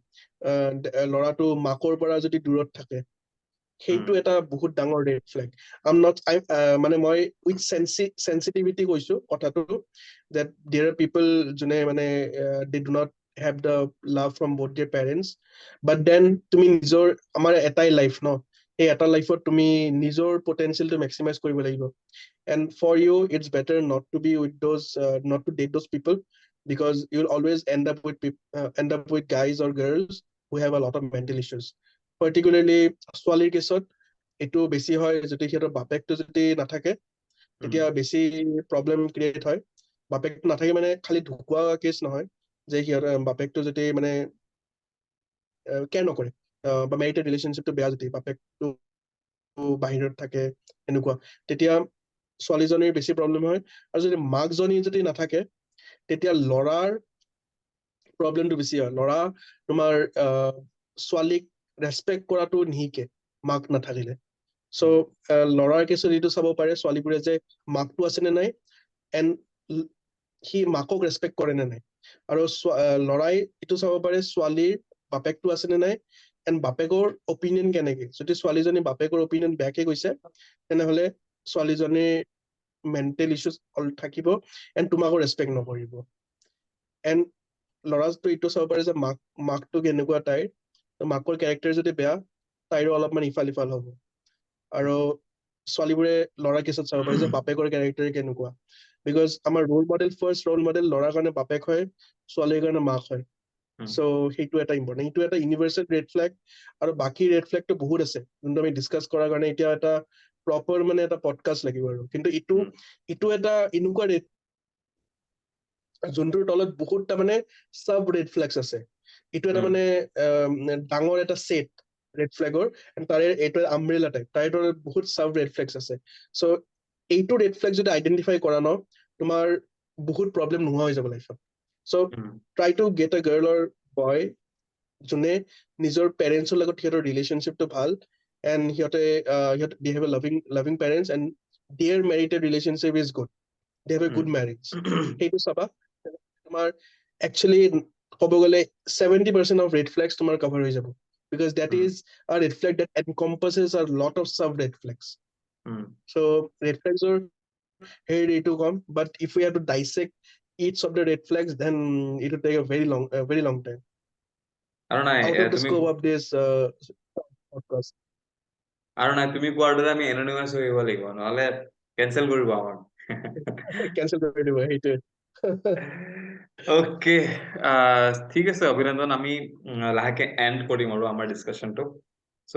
লৰাটো মাকৰ পৰা যদি দূৰত থাকে সেইটো এটা বহুত ডাঙৰ ৰেড ফ্লেগ মানে মই উইথ সেন্সিটিভিটি কৈছো কথাটো that there are people যোনে মানে they do not have the love from both their parents but then তুমি নিজৰ আমাৰ এটাই লাইফ ন এই এটা লাইফত তুমি নিজৰ পটেনশিয়েলটো মেক্সিমাইজ কৰিব লাগিব and for you it's better not to be with those not to date those people because you'll always end up with guys or girls who have a lot of mental issues particularly ছোৱালীৰ কেছত এইটো বেছি হয় যদি সিহঁতৰ বাপেকটো যদি নাথাকে তেতিয়া বেছি প্ৰব্লেম ক্ৰিয়েট হয় বাপেকটো নাথাকে মানে খালি ঢুকুৱা কেছ নহয় যে সিহঁতৰ বাপেকটো যদি মানে কেয়াৰ নকৰে বা মেৰিটেড ৰিলেশ্যনশ্বিপটো বেয়া যদি বাপেকটো বাহিৰত থাকে এনেকুৱা তেতিয়া ছোৱালীজনীৰ বেছি প্ৰব্লেম হয় আৰু যদি মাকজনী যদি নাথাকে তেতিয়া লৰাৰ প্ৰব্লেমটো বেছি হয় লৰা তোমাৰ ছোৱালীক ৰেসপেক্ট কৰাটো নিহিকে মাক নাথাকিলে সো লৰাৰ কেছত এইটো চাব পাৰে ছোৱালীবোৰে যে মাকটো আছে নে নাই এণ্ড সি মাকক ৰেসপেক্ট কৰে নে নাই আৰু লৰাই এইটো চাব পাৰে ছোৱালীৰ বাপেকটো আছে নে নাই এণ্ড বাপেকৰ অপিনিয়ন কেনেকে যদি ছোৱালীজনী বাপেকৰ অপিনিয়ন বেয়াকে গৈছে তেনেহলে ছোৱালীজনীৰ মেণ্টেল ইছ্যুজ থাকিব এণ্ড তোমাকো ৰেসপেক্ট নকৰিব এণ্ড লৰাটো এইটো চাব পাৰে যে মাকটো কেনেকুৱা তাইৰ মাকৰ কেৰেক্টাৰ যদি বেয়া তাইৰো অলপমান ইফাল সিফাল হ'ব আৰু ছোৱালীবোৰে ল'ৰা কেছত চাব পাৰি যে বাপেকৰ কেৰেক্টাৰ কেনেকুৱা, বিকজ আমাৰ ফাৰ্ষ্ট ৰোল মডেল ল'ৰাৰ কাৰণে বাপেক হয়, ছোৱালীৰ কাৰণে মাক হয়। চ' সেইটো এটা ইম্পৰ্টেণ্ট, সেইটো এটা ইউনিভাৰ্চেল ৰেড ফ্লেগ। আৰু বাকী ৰেড ফ্লেগটো বহুত আছে যোনটো আমি ডিছকাছ কৰাৰ কাৰণে এতিয়া এটা প্ৰপাৰ মানে এটা পডকাষ্ট লাগিব আৰু। কিন্তু ইটো এটা এনেকুৱা ৰেড যোনটোৰ তলত বহুত তাৰমানে চাব ৰেড ফ্লেগছ আছে। এইটো এটা মানে ডাঙৰ এটা ছেট ৰেড ফ্লেগৰ, তাৰে এইটো আমব্ৰেলা টাইপ, তাৰে তলত বহুত চাব ৰেড ফ্লেগছ আছে। চ' এইটো ৰেড ফ্লেগ যদি আইডেন্টিফাই কৰা ন, তোমাৰ বহুত প্ৰব্লেম নোহোৱা হৈ যাব লাইফত। So' try to get a girl or boy যোনে নিজৰ পেৰেণ্টছৰ লগত সিহঁতৰ ৰিলেশ্যনশ্বিপটো ভাল, এণ্ড সিহঁতে they have a loving parents and their marital relationship is good, they have a good marriage. সেইটো চাবা, তোমাৰ একচুৱেলি ক'ব গ'লে 70% অফ ৰেড ফ্লেগছ তোমাৰ কভাৰ হৈ যাব, because that is a red flag that encompasses a lot of sub red flags. So' red ফ্লেগছৰ এইটো কম, but if we have to dissect each of the red flags, then it will take a very long time. আৰু নাই Out of the scope of this podcast. আৰু নাই তুমি কোৱাৰ দৰে আমি এননিমাছ হৈ আহিব লাগিব, নহলে কেনচেল কৰিব আমাক। Cancel কৰি দিব সেইটোৱে। অকে, ঠিক আছে অভিনন্দন, আমি লাহেকে এণ্ড কৰিম আৰু আমাৰ ডিছকাশ্যনটো। So'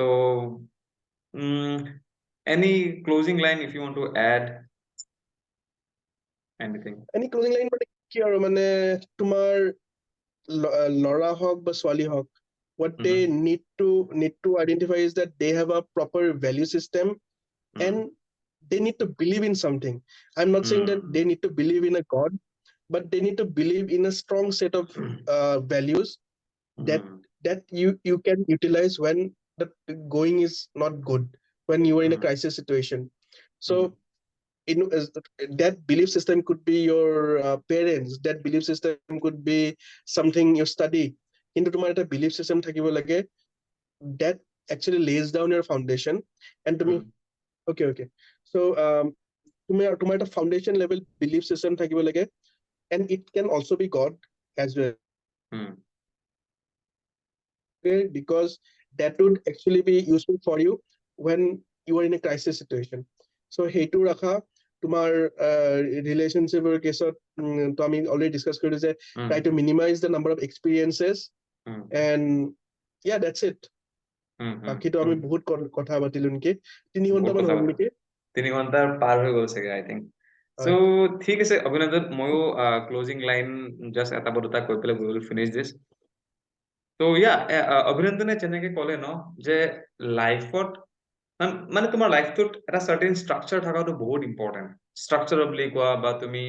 any closing line if you want to add anything? Any closing line মানে কি আৰু, মানে তোমাৰ ল'ৰা হওক বা ছোৱালী হওক, what they need to identify is that they have a proper value system and they need to believe in something. I'm not saying that they need to believe in a god, but they need to believe in a strong set of values that you can utilize when the going is not good, when you are in a crisis situation. So that belief system could be your parents, that belief system could be something you study. কিন্তু তোমাৰ এটা belief system থাকিব লাগে that actually lays down your foundation, and তুমি okay, so তোমাৰ এটা foundation level belief system থাকিব লাগে, and it can also be God as well, because that would actually be useful for you when you are in a crisis situation. So সেইটো ৰাখা তোমাৰ ৰিলেশ্যনশ্বিপৰ কেছত তো আমি অলৰেডি ডিছকাছ কৰিলো যে try to minimize the number of experiences, and yeah, that's it. বাকীটো আমি বহুত কথা পাতিলো নেকি, 3 ঘণ্টামান হ'ল নেকি? 3 ঘণ্টাৰ পাৰ হৈ গ'ল চাগে আই থিংক। চ' ঠিক আছে অভিনন্দন, ময়ো ক্লোজিং লাইন জাষ্ট এটা বা দুটা কৈ পেলাই উই উইল ফিনিছ দিছ। ত' অভিনন্দনে যেনেকে ক'লে ন যে লাইফত মানে তোমাৰ লাইফটোত এটা চাৰ্টেন ষ্ট্ৰাকচাৰ থকাটো বহুত ইম্পৰ্টেণ্ট। ষ্ট্ৰাকচাৰ বুলি কোৱা বা তুমি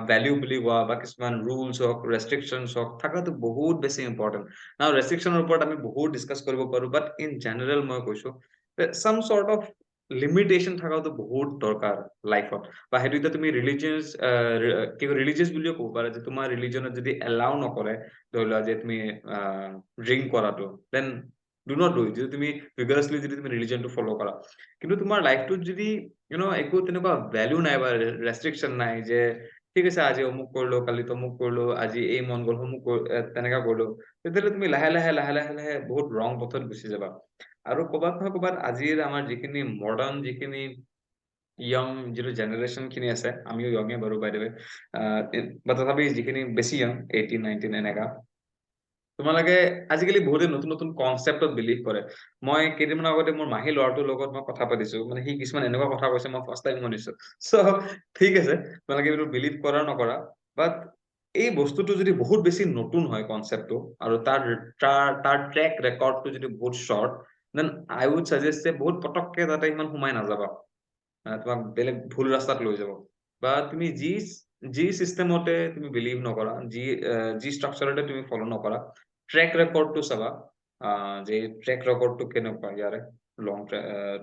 ভেলিউ বুলি কোৱা বা কিছুমান ৰুলছ হওক ৰেষ্ট্ৰিকশ্যনছ হওক থকাটো বহুত বেছি ইম্পৰ্টেণ্ট। নাও ৰেষ্ট্ৰিকশ্যনৰ ওপৰত আমি বহুত ডিছকাছ কৰিব পাৰো, বাট ইন জেনেৰেল মই কৈছো চাম চৰ্ট অফ লিমিটেশ্যন থকাটো বহুত দৰকাৰ লাইফত। বা সেইটো এতিয়া তুমি ৰিলিজিয়াছ বুলিও ক'ব পাৰা যে তোমাৰ ৰিলিজনত যদি এলাউ নকৰে, ধৰি লোৱা যে তুমি ড্ৰিংক কৰাটো, then do not do it. যদি তুমি ভিগাৰাছলি যদি তুমি ৰিলিজনটো ফ'ল' কৰা, কিন্তু তোমাৰ লাইফটোত যদি একো তেনেকুৱা ভেলু নাই বা ৰেষ্ট্ৰিকশ্যন নাই যে ঠিক আছে আজি অমুক কৰিলো, কালি তমুক কৰিলো, আজি এই মন গ'ল তেনেকা কৰিলো, তেতিয়াহ'লে তুমি লাহে লাহে বহুত ৰং পথত গুচি যাবা। আৰু ক'ৰবাত নহয় ক'ৰবাত আজিৰ আমাৰ যিখিনি মডাৰ্ণ যিখিনি য়ং যিটো জেনেৰেশ্যন খিনি আছে, আমিও য়ঙে বাৰু বাই দ্য ৱে, বা তথাপি যিখিনি বেছি য়ং 18, 19 এনেকা, তোমালোকে আজিকালি বহুতে নতুন নতুন কনচেপ্টত বিলিভ কৰে। মই কেইদিনমান আগতে মোৰ মাহী ল'ৰাটোৰ লগত মই কথা পাতিছো, মানে সি কিছুমান এনেকুৱা কথা কৈছে মই ফাৰ্ষ্ট টাইম শুনিছো। চ' ঠিক আছে তোমালোকে এইটো বিলিভ কৰা নকৰা, বাট এই বস্তুটো যদি বহুত বেছি নতুন হয় কনচেপ্টটো, আৰু তাৰ ট্ৰেক ৰেকৰ্ডটো যদি বহুত short, then I would suggest যে বহুত পটককে তাতে ইমান সোমাই নাযাবা, তোমাক বেলেগ ভুল ৰাস্তাত লৈ যাব। বা তুমি যি চিষ্টেমতে তুমি বিলিভ নকৰা, যি ষ্ট্ৰাকচাৰতে তুমি ফ'ল' নকৰা, ট্ৰেক ৰেকৰ্ডটো চাবা যে ট্ৰেক ৰেকৰ্ডটো কেনেকুৱা ইয়াৰে, লং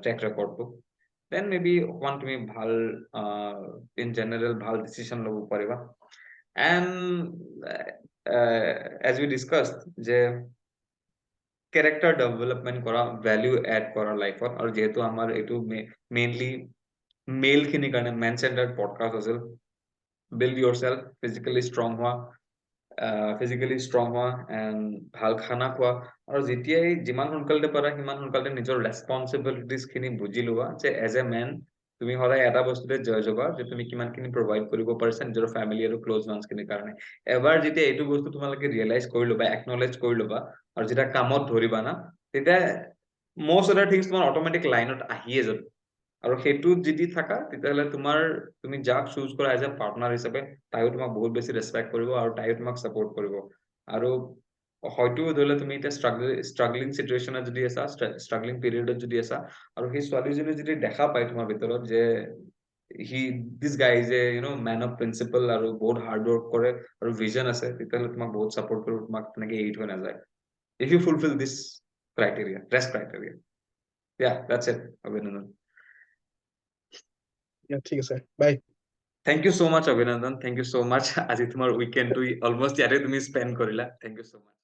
ট্ৰেক ৰেকৰ্ডটো, দেন মে বি অকমান তুমি ভাল ইন জেনেৰেল ভাল ডিচিশ্যন ল'ব পাৰিবা। এণ্ড এজ উই ডিছকাছড যে কেৰেক্টাৰ ডেভেলপমেণ্ট কৰা, ভেলিউ এড কৰা লাইফত, আৰু যিহেতু আমাৰ এইটো মেইনলি মেল খিনিৰ কাৰণে মেন চেণ্টাৰ্ড পডকাষ্ট আছিল, বিল্ড ইউৰ চেল্ফ, ফিজিকেলি ষ্ট্ৰং হোৱা এণ্ড ভাল খানা খোৱা, আৰু যেতিয়াই যিমান সোনকালে পাৰা সিমান সোনকালে নিজৰ ৰেছপনচিবিলিটিজ খিনি বুজি লোৱা যে এজ এ মেন তুমি সদায় এটা বস্তুতে জজ হবা যে তুমি কিমানখিনি প্ৰভাইড কৰিব পাৰিছা নিজৰ ফেমিলি আৰু ক্লোজ ওৱান্সখিনিৰ কাৰণে এবাৰ যেতিয়া এইটো বস্তু তোমালোকে ৰিয়েলাইজ কৰি ল'বা একনলেজ কৰি ল'বা আৰু যেতিয়া কামত ধৰিবা না তেতিয়া most other things তোমাৰ অট'মেটিক লাইনত আহিয়ে যাব আৰু সেইটোত যদি থাকা তেতিয়াহ'লে তুমি যাক চুজ কৰা এজ এ পাৰ্টনাৰ হিচাপে তাইও তোমাক বহুত বেছি ৰেচপেক্ট কৰিব আৰু তাইও তোমাক ছাপোৰ্ট কৰিব আৰু হয়তো ধৰি লোৱা তুমি এতিয়া ষ্ট্ৰাগলিং চিটুৱেশ্যনত যদি আছা ষ্ট্ৰাগলিং পিৰিয়ডত যদি আছা আৰু সেই ছোৱালীজনী যদি দেখা পায় তোমাৰ ভিতৰত যে this guy is a man of principle আৰু বহুত হাৰ্ড ৱৰ্ক কৰে আৰু ভিজন আছে তেতিয়াহ'লে তোমাক বহুত ছাপোৰ্ট কৰিব তোমাক তেনেকে এৰি থৈ নাযায় if you fulfill this criteria rest criteria yeah that's it Abhinandan ঠিক আছে বাই thank you so much Abhinandan thank you so much আজি তোমাৰ উইকেণ্ডটো অলমোষ্ট ইয়াতে তুমি স্পেন্ড কৰিলা thank you so much